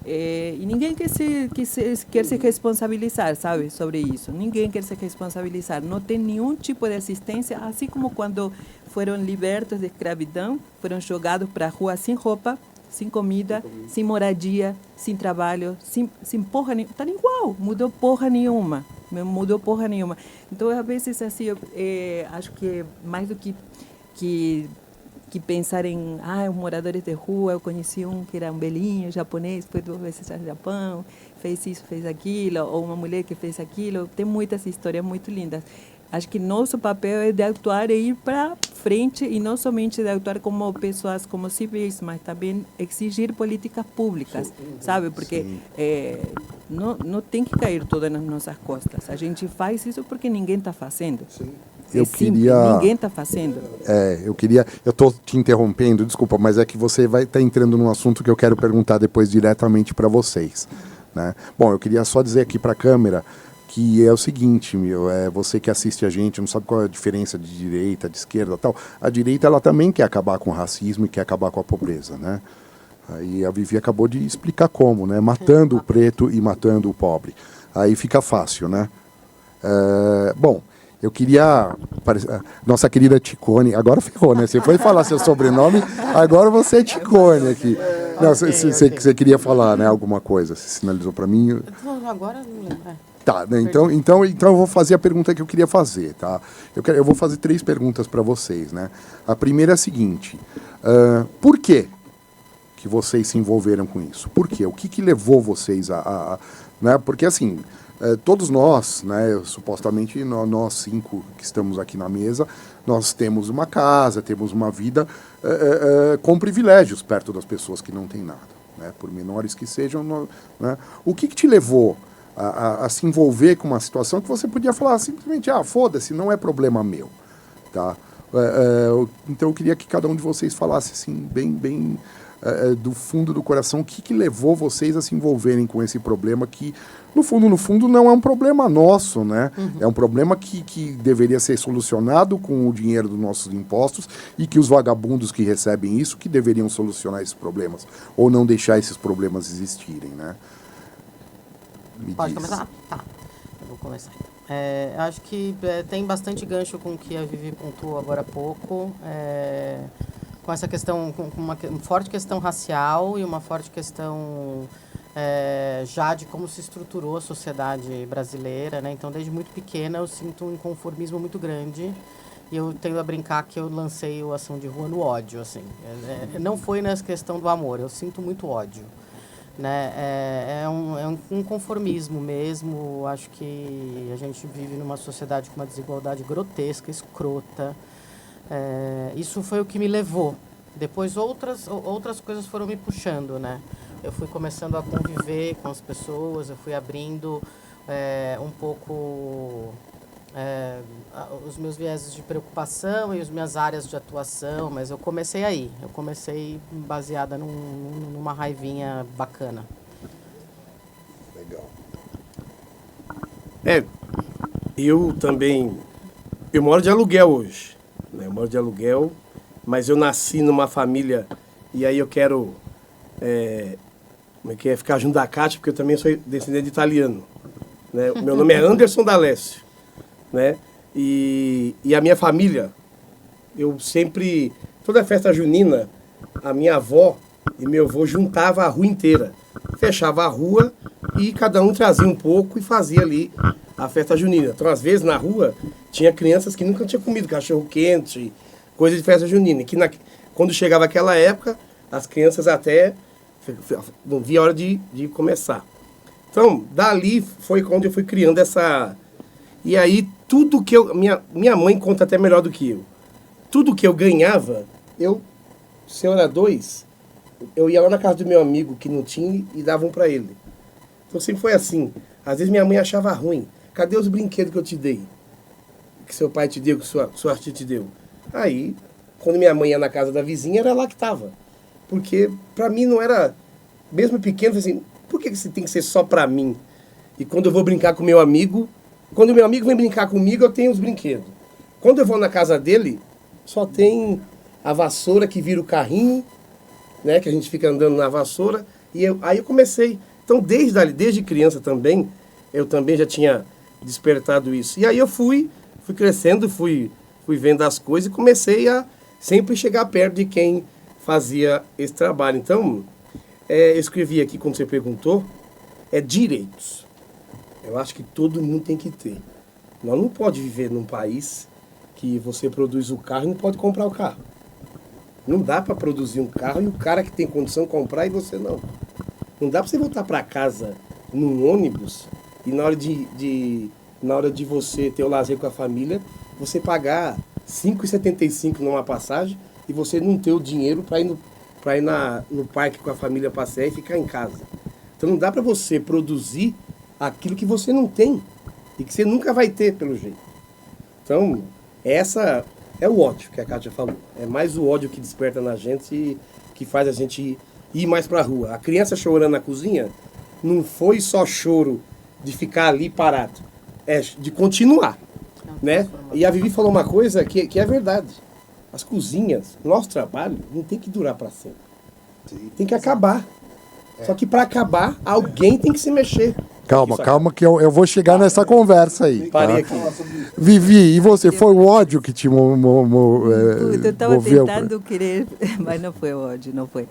e ninguém quer se responsabilizar, sabe, sobre isso. Ninguém quer se responsabilizar. Não tem nenhum tipo de assistência, assim como quando foram libertos de escravidão, foram jogados para a rua sem roupa, sem comida, sem moradia, sem trabalho, sem porra nenhuma. Está igual, mudou porra nenhuma. Então, às vezes, assim, eu acho que mais do que pensar em os moradores de rua, eu conheci um que era um belinho japonês, foi 2 vezes ao Japão, fez isso, fez aquilo, ou uma mulher que fez aquilo. Tem muitas histórias muito lindas. Acho que nosso papel é de atuar e ir para frente, e não somente de atuar como pessoas, como civis, mas também exigir políticas públicas, sabe? Porque não tem que cair tudo nas nossas costas. A gente faz isso porque ninguém está fazendo. Sim. Ninguém está fazendo. Eu estou te interrompendo, desculpa, mas é que você vai estar entrando num assunto que eu quero perguntar depois diretamente para vocês, né? Bom, eu queria só dizer aqui para a câmera que é o seguinte, você que assiste a gente, não sabe qual é a diferença de direita, de esquerda e tal. A direita, ela também quer acabar com o racismo e quer acabar com a pobreza, né? Aí a Vivi acabou de explicar como, né? Matando o preto e matando o pobre. Aí fica fácil, né? Bom, eu queria... Nossa querida Ticone... Agora ferrou, né? Você foi falar seu sobrenome, agora você é Ticone aqui. Não, você queria falar, né? Alguma coisa, você sinalizou para mim. Agora não lembro. Tá, né? Então eu vou fazer a pergunta que eu queria fazer, tá? Eu vou fazer 3 perguntas para vocês, né? A primeira é a seguinte: por que vocês se envolveram com isso? Por quê? O que levou vocês né? Porque assim, todos nós, né? Supostamente nós 5 que estamos aqui na mesa, nós temos uma casa, temos uma vida com privilégios perto das pessoas que não têm nada, né? Por menores que sejam, né? O que te levou a se envolver com uma situação que você podia falar simplesmente, foda-se, não é problema meu, tá? Então eu queria que cada um de vocês falasse assim, bem do fundo do coração, o que levou vocês a se envolverem com esse problema que, no fundo, não é um problema nosso, né? Uhum. É um problema que deveria ser solucionado com o dinheiro dos nossos impostos e que os vagabundos que recebem isso que deveriam solucionar esses problemas, ou não deixar esses problemas existirem, né? Pode começar? Tá, eu vou começar. Eu acho que tem bastante gancho com o que a Vivi pontuou agora há pouco, com essa questão, com uma forte questão racial e uma forte questão já de como se estruturou a sociedade brasileira, né? Então, desde muito pequena, eu sinto um inconformismo muito grande e eu tendo a brincar que eu lancei o Ação de Rua no ódio, assim. Não foi nessa questão do amor, eu sinto muito ódio. Né? É um conformismo mesmo. Acho que a gente vive numa sociedade com uma desigualdade grotesca, escrota. Isso foi o que me levou. Depois outras coisas foram me puxando, né? Eu fui começando a conviver com as pessoas, eu fui abrindo um pouco os meus vieses de preocupação e as minhas áreas de atuação, mas eu comecei aí. Eu comecei baseada numa raivinha bacana. Legal. Eu também... Eu moro de aluguel hoje, né? Eu moro de aluguel, mas eu nasci numa família, e aí eu quero como é que é, ficar junto da Cátia, porque eu também sou descendente de italiano, né? O meu nome é Anderson D'Alessio, né? E a minha família, eu sempre... Toda festa junina, a minha avó e meu avô juntavam a rua inteira. Fechava a rua e cada um trazia um pouco e fazia ali a festa junina. Então, às vezes, na rua, tinha crianças que nunca tinham comido cachorro-quente, coisa de festa junina. Que quando chegava aquela época, as crianças até não via a hora de começar. Então, dali foi quando eu fui criando essa... E aí, tudo que eu... Minha mãe conta até melhor do que eu. Tudo que eu ganhava, senhora 2, eu ia lá na casa do meu amigo que não tinha e dava um pra ele. Então sempre foi assim. Às vezes minha mãe achava ruim. Cadê os brinquedos que eu te dei? Que seu pai te deu, que sua tia te deu? Aí, quando minha mãe ia na casa da vizinha, era lá que tava. Porque pra mim não era... Mesmo pequeno, assim, por que isso tem que ser só pra mim? E quando eu vou brincar com meu amigo... Quando meu amigo vem brincar comigo, eu tenho os brinquedos. Quando eu vou na casa dele, só tem a vassoura que vira o carrinho, né? Que a gente fica andando na vassoura. Aí eu comecei. Então, desde criança também, eu também já tinha despertado isso. E aí eu fui crescendo, fui vendo as coisas e comecei a sempre chegar perto de quem fazia esse trabalho. Então, eu escrevi aqui, quando você perguntou, direitos. Eu acho que todo mundo tem que ter. Nós não pode viver num país que você produz o carro e não pode comprar o carro. Não dá para produzir um carro e o cara que tem condição de comprar e você não. Não dá para você voltar para casa num ônibus e na hora de você ter o lazer com a família, você pagar R$ 5,75 numa passagem e você não ter o dinheiro para ir no parque com a família passear e ficar em casa. Então não dá para você produzir aquilo que você não tem e que você nunca vai ter, pelo jeito. Então, essa é o ódio que a Kátia falou. É mais o ódio que desperta na gente e que faz a gente ir mais pra rua. A criança chorando na cozinha não foi só choro de ficar ali parado. É de continuar, né? E a Vivi falou uma coisa que é verdade. As cozinhas, nosso trabalho, não tem que durar para sempre. Tem que acabar. Só que para acabar, alguém tem que se mexer. Calma que eu vou chegar nessa conversa aí. Parei tá? aqui. Vivi, e você? Foi o ódio que te Eu estava moveu? tentando querer, mas não foi ódio, não foi.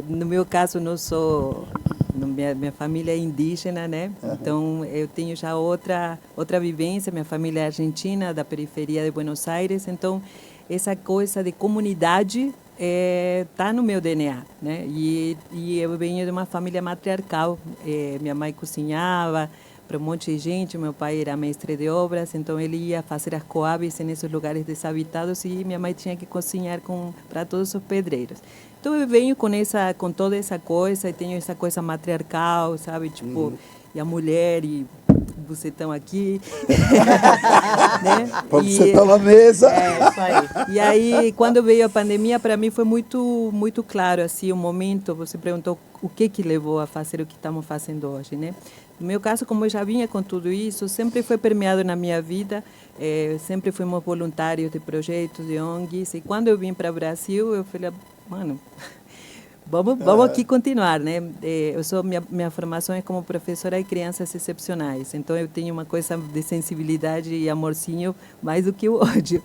No meu caso, não sou... Minha família é indígena, né? Então, eu tenho já outra vivência. Minha família é argentina, da periferia de Buenos Aires. Então, essa coisa de comunidade está no meu DNA, né? E eu venho de uma família matriarcal. Minha mãe cozinhava para um monte de gente, meu pai era mestre de obras, então ele ia fazer as coabes nesses lugares desabitados e minha mãe tinha que cozinhar para todos os pedreiros. Então eu venho com toda essa coisa e tenho essa coisa matriarcal, sabe? Tipo, e a mulher e você estão aqui. Né? Você está na mesa. Isso aí. E aí, quando veio a pandemia, para mim foi muito, muito claro, assim, o momento, você perguntou o que levou a fazer o que estamos fazendo hoje, né? No meu caso, como eu já vinha com tudo isso, sempre foi permeado na minha vida, sempre fomos voluntários de projetos, de ONGs, e quando eu vim para o Brasil, eu falei, mano, vamos aqui continuar, né? Minha formação é como professora de crianças excepcionais, então eu tenho uma coisa de sensibilidade e amorzinho mais do que o ódio.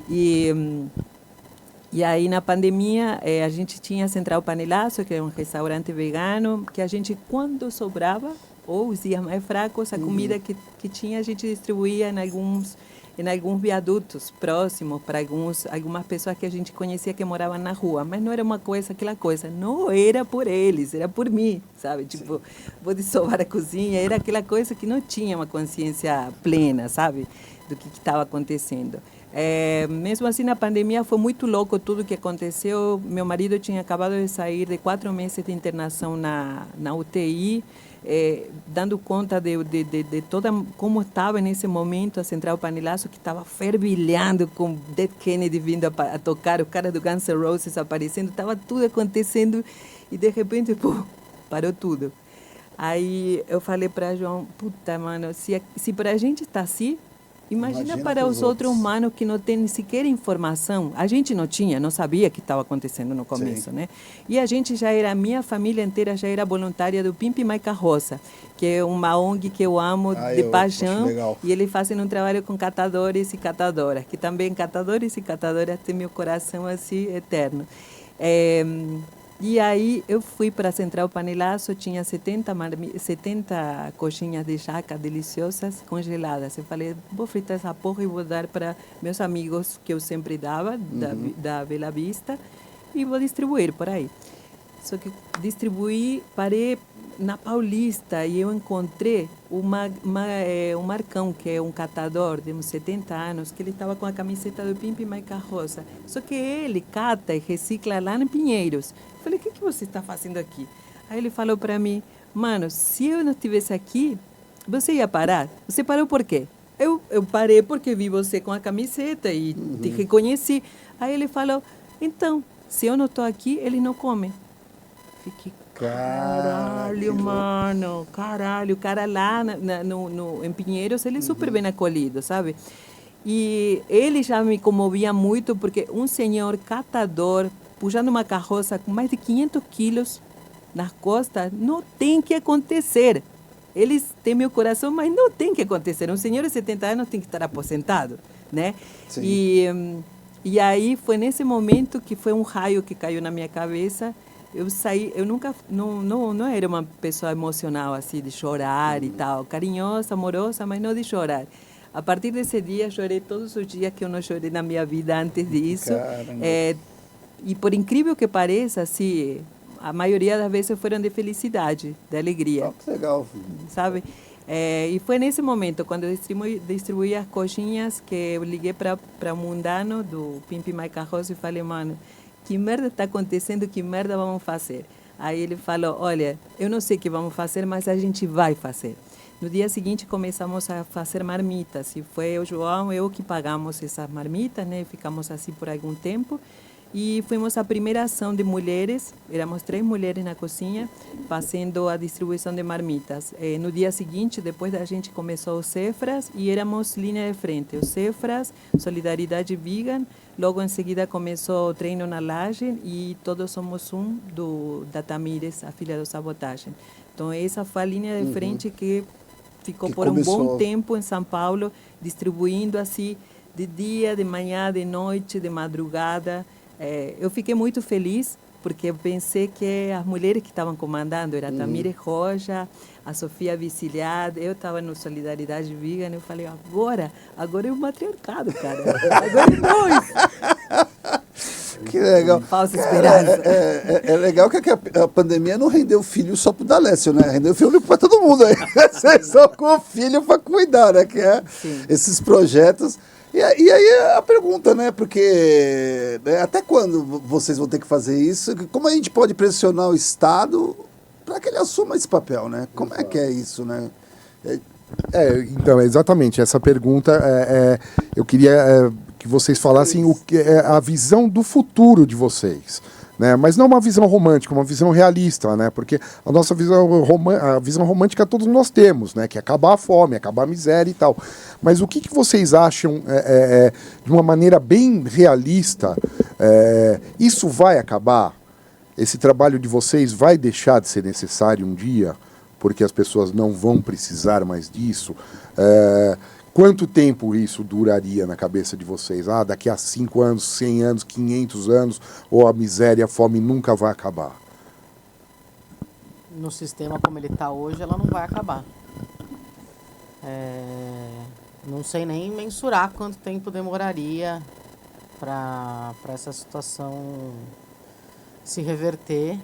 E aí, na pandemia, a gente tinha Central Panelaço, que é um restaurante vegano, que a gente, quando sobrava, ou os dias mais fracos, a comida que tinha, a gente distribuía em alguns viadutos próximos para algumas pessoas que a gente conhecia que moravam na rua. Mas não era aquela coisa, não era por eles, era por mim, sabe? Tipo, vou desovar a cozinha, era aquela coisa que não tinha uma consciência plena, sabe? Do que estava acontecendo. Mesmo assim, na pandemia foi muito louco tudo que aconteceu. Meu marido tinha acabado de sair de 4 meses de internação na UTI. dando conta de toda como estava nesse momento a Central Panelaço, que estava fervilhando com Dead Kennedy vindo a tocar, o cara do Guns N' Roses aparecendo, estava tudo acontecendo e de repente, pô, parou tudo. Aí eu falei para João, puta, mano, se para a gente está assim, imagina para os outros humanos que não têm sequer informação. A gente não sabia o que estava acontecendo no começo, né? E a gente a minha família inteira já era voluntária do Pimp My Carroça, que é uma ONG que eu amo de paixão. E eles fazem um trabalho com catadores e catadoras, que também catadores e catadoras têm meu coração assim eterno. E aí eu fui para a Central Panelaço, tinha 70 coxinhas de jaca deliciosas congeladas. Eu falei, vou fritar essa porra e vou dar para meus amigos que eu sempre dava, da Bela Vista, e vou distribuir por aí. Só que distribuí, parei na Paulista e eu encontrei um Marcão, que é um catador de uns 70 anos, que ele estava com a camiseta do Pimp My Carroça. Só que ele cata e recicla lá em Pinheiros. Eu falei, o que você está fazendo aqui? Aí ele falou para mim, mano, se eu não estivesse aqui, você ia parar? Você parou por quê? Eu parei porque vi você com a camiseta e te reconheci. Aí ele falou, então, se eu não estou aqui, eles não comem. Fiquei, caralho, mano, caralho. O cara lá em Pinheiros, ele é super bem acolhido, sabe? E ele já me comovia muito, porque um senhor catador, puxando uma carroça com mais de 500 quilos nas costas, não tem que acontecer. Eles têm meu coração, mas não tem que acontecer. Um senhor de 70 anos tem que estar aposentado, né? E aí foi nesse momento que foi um raio que caiu na minha cabeça. Eu saí, eu nunca, não era uma pessoa emocional, assim, de chorar e tal. Carinhosa, amorosa, mas não de chorar. A partir desse dia, chorei todos os dias que eu não chorei na minha vida antes disso. E por incrível que pareça, assim, a maioria das vezes foram de felicidade, de alegria. Que legal. Sabe? E foi nesse momento, quando eu distribuí as coxinhas, que eu liguei para o Mundano, do Pimp My Carroça, e falei, mano, que merda está acontecendo, que merda vamos fazer? Aí ele falou, olha, eu não sei o que vamos fazer, mas a gente vai fazer. No dia seguinte começamos a fazer marmitas, e foi o João e eu que pagamos essas marmitas, né? Ficamos assim por algum tempo, e fomos a primeira ação de mulheres, éramos 3 mulheres na cozinha, fazendo a distribuição de marmitas. No dia seguinte, depois da gente começou os Cefras, e éramos linha de frente, os Cefras, Solidariedade Vegan. Logo em seguida começou o treino na laje e todos somos da Tamires, a filha do Sabotagem. Então essa foi a linha de frente que ficou por um bom tempo em São Paulo, distribuindo assim de dia, de manhã, de noite, de madrugada. Eu fiquei muito feliz porque eu pensei que as mulheres que estavam comandando era a Tamires Roja, a Sofia Viciliade, eu estava no Solidariedade Vegan, eu falei, agora é o matriarcado, cara, agora é nós. Que legal. Falsa esperança. É legal que a pandemia não rendeu filho só pro D'Alessio, né? Rendeu filho para todo mundo aí. Vocês estão com o filho para cuidar, né? Que é esses projetos. E aí a pergunta, né? Porque até quando vocês vão ter que fazer isso? Como a gente pode pressionar o Estado para que ele assuma esse papel, né? Como é que é isso, né? Então, exatamente. Essa pergunta, eu queria que vocês falassem o que é a visão do futuro de vocês. Né? Mas não uma visão romântica, uma visão realista, né? Porque a nossa a visão romântica todos nós temos, né? Que é acabar a fome, acabar a miséria e tal. Mas o que vocês acham, de uma maneira bem realista, isso vai acabar? Esse trabalho de vocês vai deixar de ser necessário um dia, porque as pessoas não vão precisar mais disso? Quanto tempo isso duraria na cabeça de vocês? Daqui a 5 anos, 100 anos, 500 anos, ou a miséria, a fome nunca vai acabar? No sistema como ele está hoje, ela não vai acabar. Não sei nem mensurar quanto tempo demoraria para essa situação se reverter.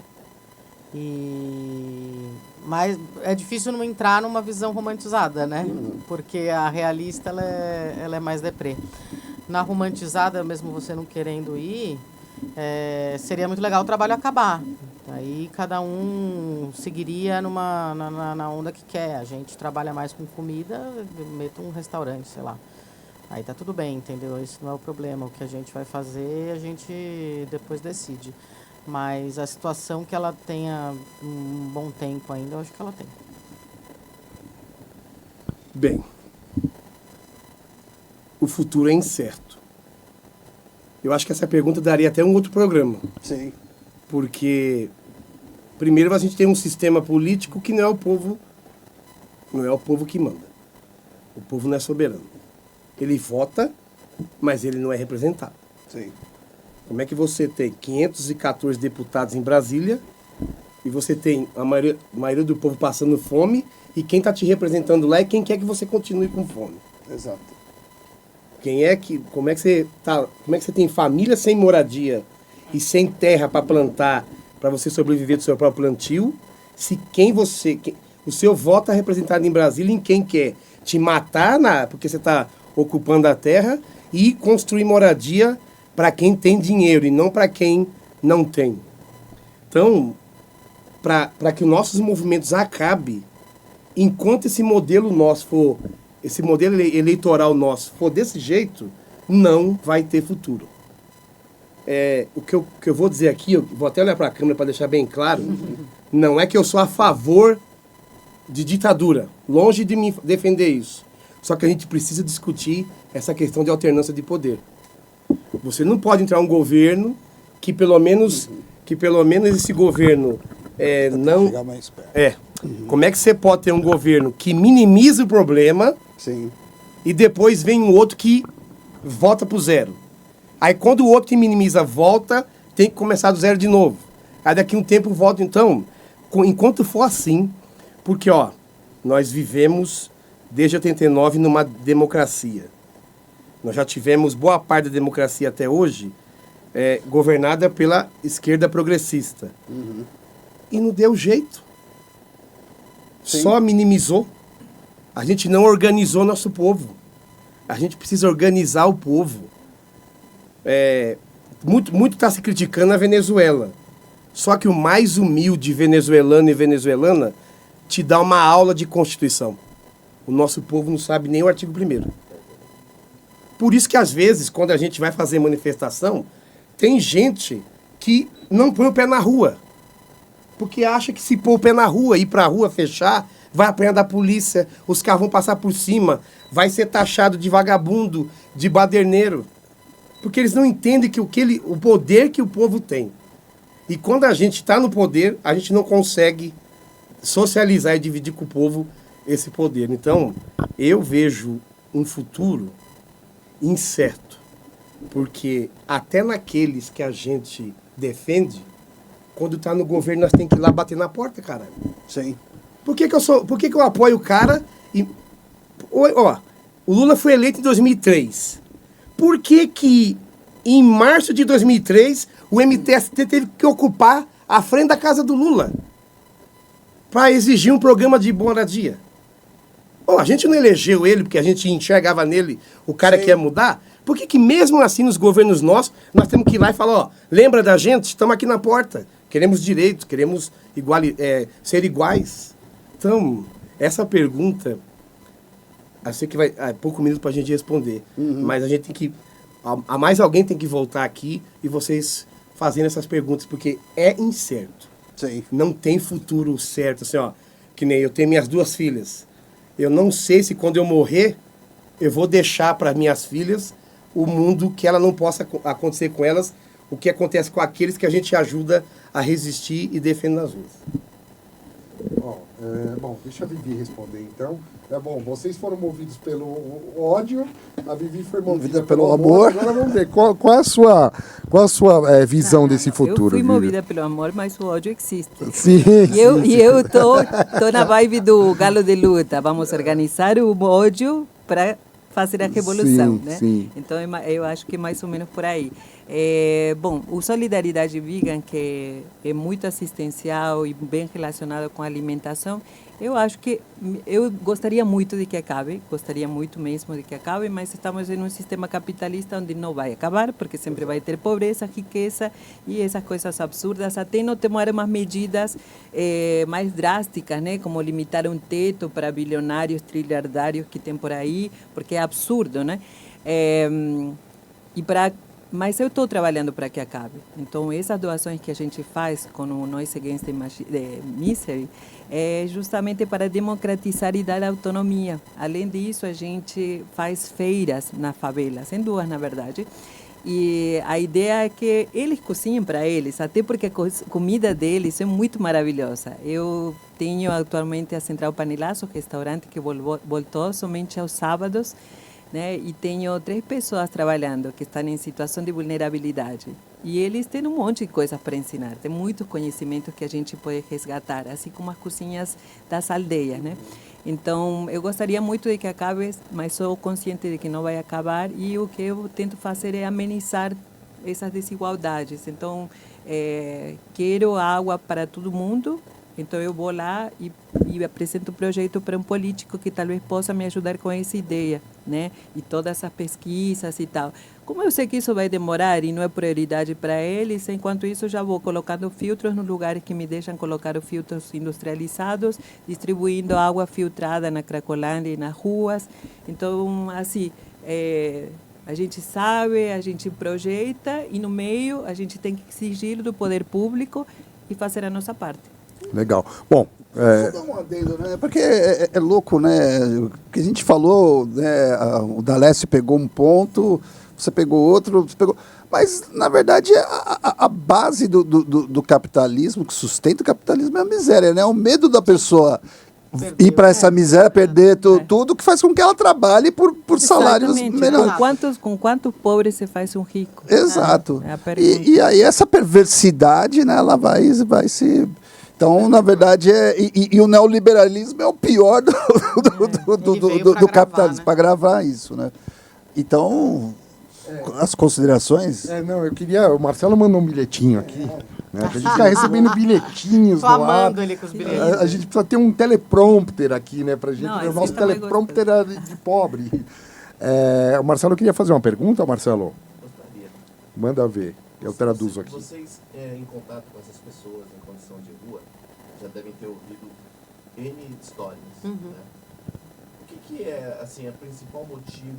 Mas é difícil não entrar numa visão romantizada, né? Porque a realista ela é mais deprê. Na romantizada, mesmo você não querendo ir, seria muito legal o trabalho acabar. Aí cada um seguiria na onda que quer. A gente trabalha mais com comida, eu meto um restaurante, sei lá. Aí tá tudo bem, entendeu? Isso não é o problema. O que a gente vai fazer, a gente depois decide. Mas a situação que ela tenha um bom tempo ainda, eu acho que ela tem. Bem, o futuro é incerto. Eu acho que essa pergunta daria até um outro programa. Sim. Porque, primeiro, a gente tem um sistema político que não é o povo que manda. O povo não é soberano. Ele vota, mas ele não é representado. Sim. Como é que você tem 514 deputados em Brasília e você tem a maioria do povo passando fome e quem está te representando lá é quem quer que você continue com fome? Exato. Como é que você tem família sem moradia e sem terra para plantar, para você sobreviver do seu próprio plantio, se o seu voto está representado em Brasília em quem quer te matar porque você está ocupando a terra e construir moradia para quem tem dinheiro e não para quem não tem. Então, para que os nossos movimentos acabem, enquanto esse modelo nosso esse modelo eleitoral nosso for desse jeito, não vai ter futuro. O que eu vou dizer aqui, eu vou até olhar para a câmera para deixar bem claro, não é que eu sou a favor de ditadura, longe de me defender isso. Só que a gente precisa discutir essa questão de alternância de poder. Você não pode entrar um governo que pelo menos esse governo não... Chegar mais perto. Como é que você pode ter um governo que minimiza o problema Sim. e depois vem um outro que volta pro zero? Aí quando o outro que minimiza volta, tem que começar do zero de novo. Aí daqui a um tempo volta. Então, enquanto for assim, porque nós vivemos desde 89 numa democracia. Nós já tivemos boa parte da democracia até hoje governada pela esquerda progressista. Uhum. E não deu jeito. Sim. Só minimizou. A gente não organizou nosso povo. A gente precisa organizar o povo. Muito está se criticando a Venezuela. Só que o mais humilde venezuelano e venezuelana te dá uma aula de Constituição. O nosso povo não sabe nem o artigo 1º. Por isso que, às vezes, quando a gente vai fazer manifestação, tem gente que não põe o pé na rua. Porque acha que se pôr o pé na rua, ir para a rua fechar, vai apanhar da polícia, os carros vão passar por cima, vai ser taxado de vagabundo, de baderneiro. Porque eles não entendem que o poder que o povo tem. E quando a gente está no poder, a gente não consegue socializar e dividir com o povo esse poder. Então, eu vejo um futuro incerto. Porque até naqueles que a gente defende, quando está no governo, nós temos que ir lá bater na porta, caralho. Sim. Por que eu apoio o cara e... o Lula foi eleito em 2003. Por que em março de 2003 o MTST teve que ocupar a frente da casa do Lula para exigir um programa de moradia? A gente não elegeu ele porque a gente enxergava nele o cara que ia mudar? Por que mesmo assim nos governos nossos nós temos que ir lá e falar, lembra da gente? Estamos aqui na porta. Queremos direitos, queremos ser iguais. Então, essa pergunta, eu sei que vai pouco minuto para a gente responder, mas a gente tem que... A mais alguém tem que voltar aqui e vocês fazendo essas perguntas, porque é incerto. Sim. Não tem futuro certo. Assim, que nem eu tenho minhas 2 filhas. Eu não sei se quando eu morrer, eu vou deixar para minhas filhas o mundo que ela não possa acontecer com elas, o que acontece com aqueles que a gente ajuda a resistir e defende nas ruas. Bom, deixa a Vivi responder então. Vocês foram movidos pelo ódio, a Vivi foi movida pelo amor. Agora vamos ver, qual a sua visão desse futuro, Eu fui Vivi? movida pelo amor, mas o ódio existe. Sim. E eu tô na vibe do galo de luta. Vamos organizar o ódio para fazer a revolução, Sim, né? sim. Então eu acho que é mais ou menos por aí. Bom, o Solidariedade Vegan, que é muito assistencial e bem relacionado com a alimentação, Eu acho que eu gostaria muito de que acabe, gostaria muito mesmo de que acabe, mas estamos em um sistema capitalista onde não vai acabar, porque sempre vai ter pobreza, riqueza e essas coisas absurdas, até não tomar umas medidas mais drásticas, né, como limitar um teto para bilionários, trilhardários que tem por aí, porque é absurdo, né? Mas eu estou trabalhando para que acabe. Então, essas doações que a gente faz com o Noise Against the Misery é justamente para democratizar e dar autonomia. Além disso, a gente faz feiras nas favelas, em duas, na verdade. E a ideia é que eles cozinhem para eles, até porque a comida deles é muito maravilhosa. Eu tenho atualmente a Central Panelaço, restaurante que voltou somente aos sábados, né? E tenho 3 pessoas trabalhando que estão em situação de vulnerabilidade. E eles têm um monte de coisas para ensinar, tem muitos conhecimentos que a gente pode resgatar, assim como as cozinhas das aldeias, né? Então, eu gostaria muito de que acabe, mas sou consciente de que não vai acabar e o que eu tento fazer é amenizar essas desigualdades. Então, quero água para todo mundo, então eu vou lá e apresento um projeto para um político que talvez possa me ajudar com essa ideia, né? E todas essas pesquisas e tal. Como eu sei que isso vai demorar e não é prioridade para eles, enquanto isso já vou colocando filtros nos lugares que me deixam colocar os filtros industrializados, distribuindo água filtrada na Cracolândia e nas ruas. Então, assim, a gente sabe, a gente projeta e no meio a gente tem que exigir do poder público e fazer a nossa parte. Legal. Bom, Só dar um adendo, né? Porque é louco, né? O que a gente falou, né? O D'Alessio pegou um ponto, você pegou outro, você pegou... Mas, na verdade, a base do capitalismo, que sustenta o capitalismo, é a miséria, né? O medo da pessoa ir para essa miséria, perder tudo, que faz com que ela trabalhe por salários menores. Com quantos pobres você faz um rico? Exato. É a pergunta. E aí essa perversidade, né, ela vai se... Então, na verdade, o neoliberalismo é o pior do capitalismo, né? para gravar isso, né? Então, as considerações... não, eu queria... O Marcelo mandou um bilhetinho aqui, né? Que a gente está recebendo bilhetinhos Tô no ar. amando ele com os bilhetinhos. A gente precisa ter um teleprompter aqui, né? Pra gente... Não, o esse nosso tá mais teleprompter é de pobre. O Marcelo queria fazer uma pergunta, Marcelo? Gostaria. Manda ver, eu traduzo aqui. Vocês, em contato com essas pessoas em condição de rua, já devem ter ouvido N histórias. Né? O que é, assim, o principal motivo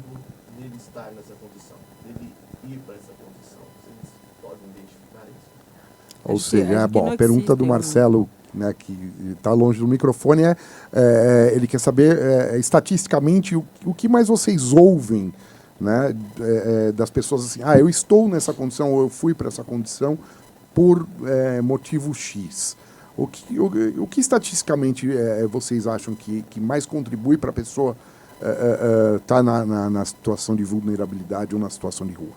dele estar nessa condição? Dele ir para essa condição? Vocês podem identificar isso? Ou Acho que seja, bom, não a pergunta existe do Marcelo, né, que está longe do microfone, ele quer saber, estatisticamente, o que mais vocês ouvem, né, das pessoas assim, eu estou nessa condição, ou eu fui para essa condição por motivo X. O que estatisticamente vocês acham que mais contribui para a pessoa estar na situação de vulnerabilidade ou na situação de rua?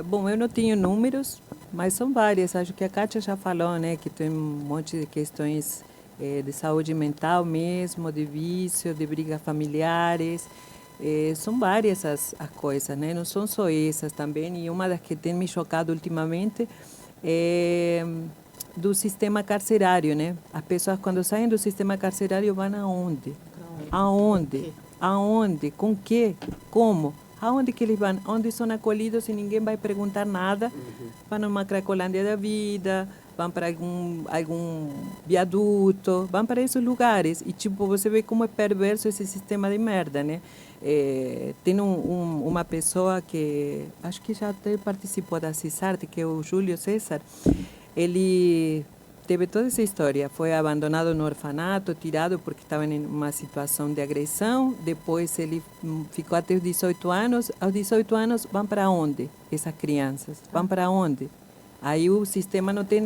Bom, eu não tenho números, mas são várias. Acho que a Kátia já falou, né, que tem um monte de questões de saúde mental mesmo, de vício, de brigas familiares. São várias as coisas, né? Não são só essas também. E uma das que tem me chocado ultimamente do sistema carcerário, né? As pessoas quando saem do sistema carcerário vão aonde? Aonde? Com quê? Como? Aonde que eles vão? Onde são acolhidos e ninguém vai perguntar nada? Vão numa Cracolândia da vida, vão para algum viaduto, vão para esses lugares. E, tipo, você vê como é perverso esse sistema de merda, né? Tem uma pessoa que, acho que já até participou da CISARTE, que é o Júlio César. Ele teve toda essa história. Foi abandonado no orfanato, tirado porque estava em uma situação de agressão. Depois ele ficou até os 18 anos. Aos 18 anos, vão para onde essas crianças? Vão para onde? Aí o sistema tem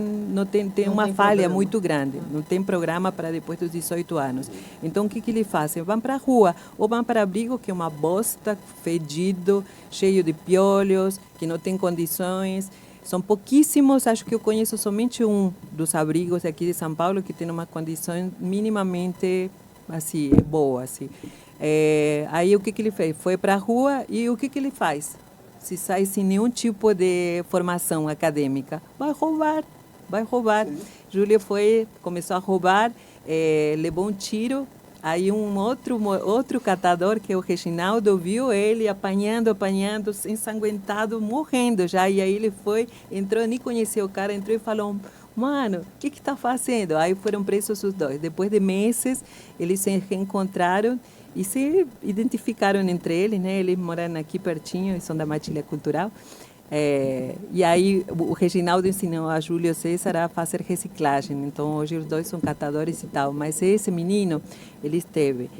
uma falha programa. muito grande. Não tem programa para depois dos 18 anos. Então, o que eles fazem? Vão para a rua ou vão para abrigo, que é uma bosta, fedido, cheio de piolhos, que não tem condições. São pouquíssimos, acho que eu conheço somente um dos abrigos aqui de São Paulo que tem uma condição minimamente assim, boa. Assim. Aí o que ele fez? Foi para a rua e o que ele faz? Se sai sem nenhum tipo de formação acadêmica, vai roubar. vai roubar. Júlio começou a roubar, levou um tiro. Aí um outro catador, que é o Reginaldo, viu ele apanhando, ensanguentado, morrendo já. E aí ele entrou, nem conheceu o cara, entrou e falou: mano, o que está fazendo? Aí foram presos os dois. Depois de meses, eles se reencontraram e se identificaram entre eles, né? Eles moram aqui pertinho, são da Matilha Cultural. E aí o Reginaldo ensinou a Júlio César a fazer reciclagem. Então hoje os dois são catadores e tal. Mas esse menino, ele esteve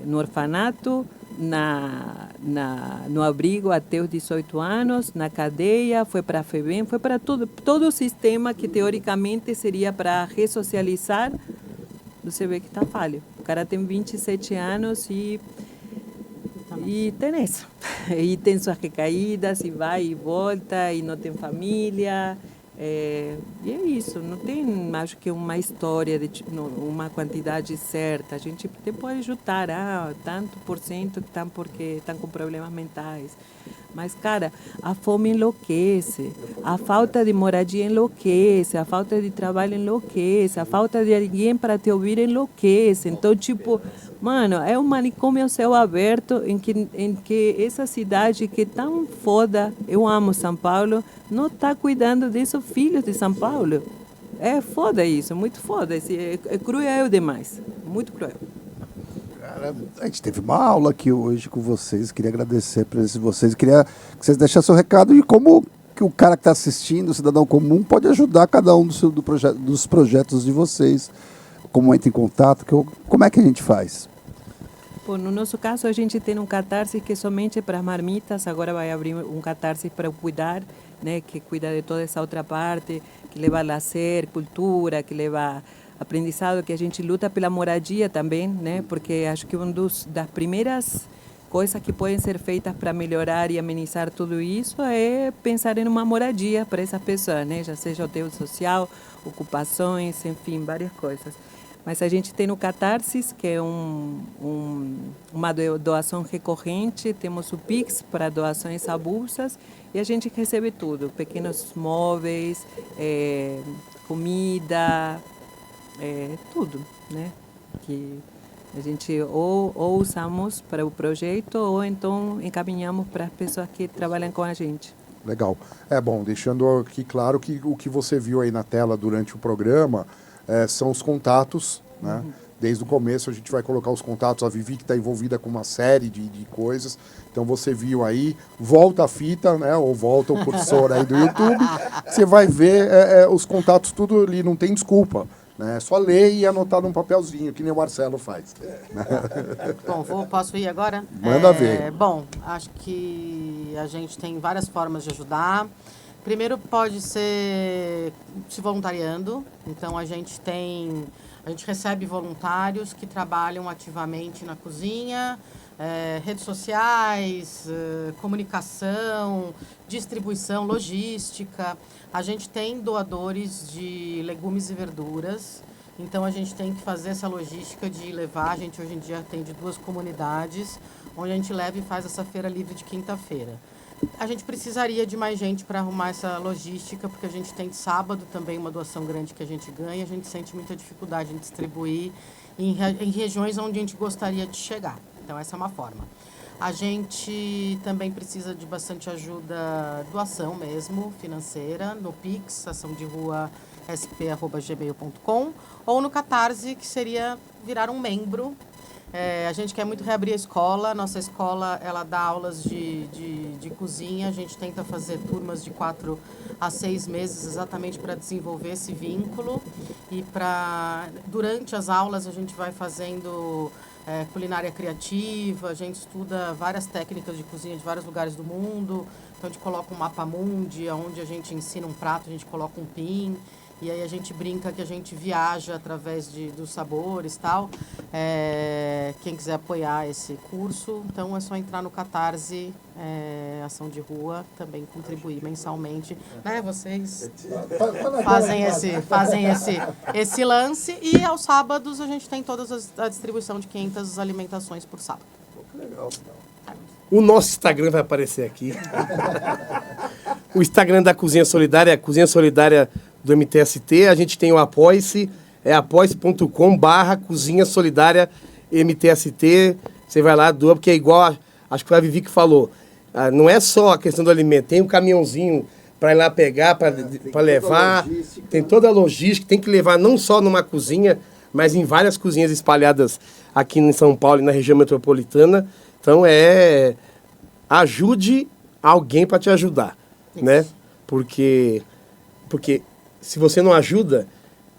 no orfanato, no abrigo até os 18 anos, na cadeia, foi para a FEBEM, foi para todo o sistema que teoricamente seria para ressocializar. Você vê que está falho. O cara tem 27 anos e tem isso. E tem suas recaídas, e vai e volta, e não tem família. E é isso, não tem, acho que uma história, uma quantidade certa. A gente pode juntar, tanto por cento que estão com problemas mentais. Mas, cara, a fome enlouquece, a falta de moradia enlouquece, a falta de trabalho enlouquece, a falta de alguém para te ouvir enlouquece. Então, tipo, mano, é um manicômio ao céu aberto em que essa cidade que é tão foda, eu amo São Paulo, não está cuidando desses filhos de São Paulo. É foda isso, muito foda. É cruel demais, muito cruel. Cara, a gente teve uma aula aqui hoje com vocês, queria agradecer a presença de vocês, queria que vocês deixassem seu recado e como que o cara que está assistindo, o cidadão comum, pode ajudar cada um dos projetos de vocês, como entra em contato, como é que a gente faz? Bom, no nosso caso, a gente tem um catarse que é somente para as marmitas, agora vai abrir um catarse para o cuidar, né, que cuida de toda essa outra parte, que leva lazer, cultura, que leva aprendizado, que a gente luta pela moradia também, né? Porque acho que das primeiras coisas que podem ser feitas para melhorar e amenizar tudo isso é pensar em uma moradia para essas pessoas, né? Já seja hotel social, ocupações, enfim, várias coisas. Mas a gente tem o Catarse, que é uma doação recorrente, temos o Pix para doações avulsas e a gente recebe tudo, pequenos móveis, comida, tudo, né? Que a gente ou usamos para o projeto ou então encaminhamos para as pessoas que trabalham com a gente. Legal. Bom, deixando aqui claro que o que você viu aí na tela durante o programa são os contatos, né? Desde o começo a gente vai colocar os contatos, a Vivi que está envolvida com uma série de coisas. Então você viu aí, volta a fita, né? Ou volta o cursor aí do YouTube, você vai ver os contatos tudo ali, não tem desculpa. É só ler e anotar num papelzinho, que nem o Marcelo faz. Bom, posso ir agora? Manda ver. Bom, acho que a gente tem várias formas de ajudar. Primeiro pode ser se voluntariando. Então a gente recebe voluntários que trabalham ativamente na cozinha, redes sociais, comunicação, distribuição, logística. A gente tem doadores de legumes e verduras, então a gente tem que fazer essa logística de levar. A gente hoje em dia atende 2 comunidades, onde a gente leva e faz essa feira livre de quinta-feira. A gente precisaria de mais gente para arrumar essa logística, porque a gente tem de sábado também uma doação grande que a gente ganha, a gente sente muita dificuldade em distribuir em regiões onde a gente gostaria de chegar. Então, essa é uma forma. A gente também precisa de bastante ajuda, doação mesmo, financeira, no Pix, ação de rua sp@gmail.com, ou no Catarse, que seria virar um membro. A gente quer muito reabrir a escola. Nossa escola, ela dá aulas de cozinha. A gente tenta fazer turmas de 4 a 6 meses exatamente para desenvolver esse vínculo. E durante as aulas a gente vai fazendo culinária criativa, a gente estuda várias técnicas de cozinha de vários lugares do mundo. Então a gente coloca um mapa mundi, onde a gente ensina um prato, a gente coloca um pin. E aí a gente brinca que a gente viaja através dos sabores e tal. Quem quiser apoiar esse curso, então é só entrar no Catarse, Ação de Rua, também contribuir mensalmente. Né? Vocês fazem esse lance. E aos sábados a gente tem toda a distribuição de 500 alimentações por sábado. Legal. O nosso Instagram vai aparecer aqui. O Instagram da Cozinha Solidária é Cozinha Solidária do MTST, a gente tem o Apoie-se, é apoie.com/Cozinha Solidária MTST. Você vai lá, doa, porque é igual, acho que foi a Vivi que falou, não é só a questão do alimento, tem um caminhãozinho para ir lá pegar, para levar, tem toda a logística, tem que levar não só numa cozinha, mas em várias cozinhas espalhadas aqui em São Paulo e na região metropolitana. Então, ajude alguém para te ajudar, né? Porque se você não ajuda,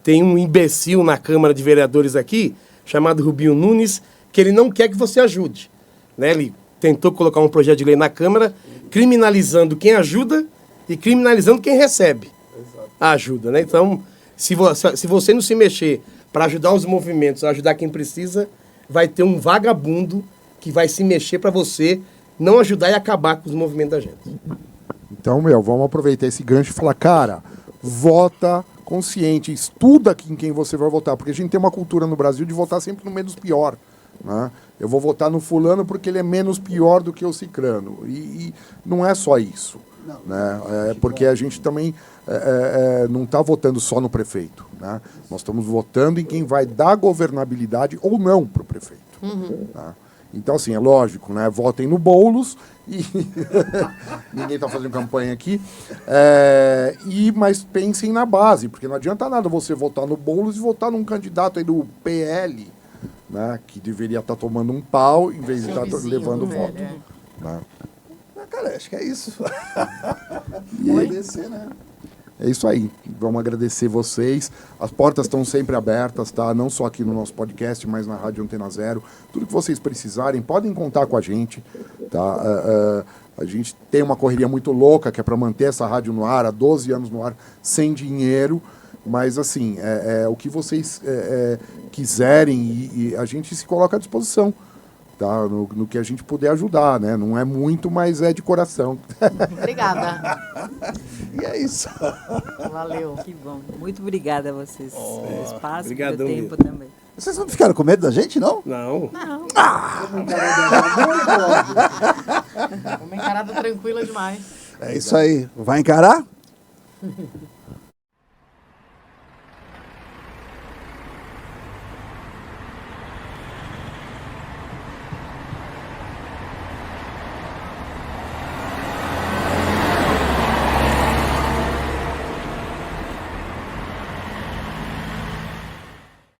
tem um imbecil na Câmara de Vereadores aqui, chamado Rubinho Nunes, que ele não quer que você ajude, né? Ele tentou colocar um projeto de lei na Câmara, criminalizando quem ajuda e criminalizando quem recebe a ajuda, né? Então, se você não se mexer para ajudar os movimentos, ajudar quem precisa, vai ter um vagabundo que vai se mexer para você não ajudar e acabar com os movimentos da gente. Então, vamos aproveitar esse gancho e falar, cara, vota consciente, estuda em quem você vai votar, porque a gente tem uma cultura no Brasil de votar sempre no menos pior, né? Eu vou votar no fulano porque ele é menos pior do que o cicrano. E não é só isso, né? Porque a gente também não está votando só no prefeito, né? Nós estamos votando em quem vai dar governabilidade ou não para o prefeito. Tá? Então, assim, é lógico, né? Votem no Boulos e ninguém está fazendo campanha aqui. Mas pensem na base, porque não adianta nada você votar no Boulos e votar num candidato aí do PL, né? Que deveria estar tomando um pau em vez de estar levando voto. Né? Cara, acho que é isso. E agradecer, né? É isso aí. Vamos agradecer vocês. As portas estão sempre abertas, tá? Não só aqui no nosso podcast, mas na Rádio Antena Zero. Tudo que vocês precisarem, podem contar com a gente, tá? A gente tem uma correria muito louca, que é para manter essa rádio no ar, há 12 anos no ar, sem dinheiro. Mas, assim, o que vocês quiserem e a gente se coloca à disposição. Tá? No que a gente puder ajudar, né? Não é muito, mas é de coração. Obrigada. E é isso. Valeu. Que bom. Muito obrigada a vocês pelo espaço, Obrigadão, pelo tempo também. Vocês não ficaram com medo da gente, não? Não. Uma encarada tranquila demais. É isso aí. Vai encarar?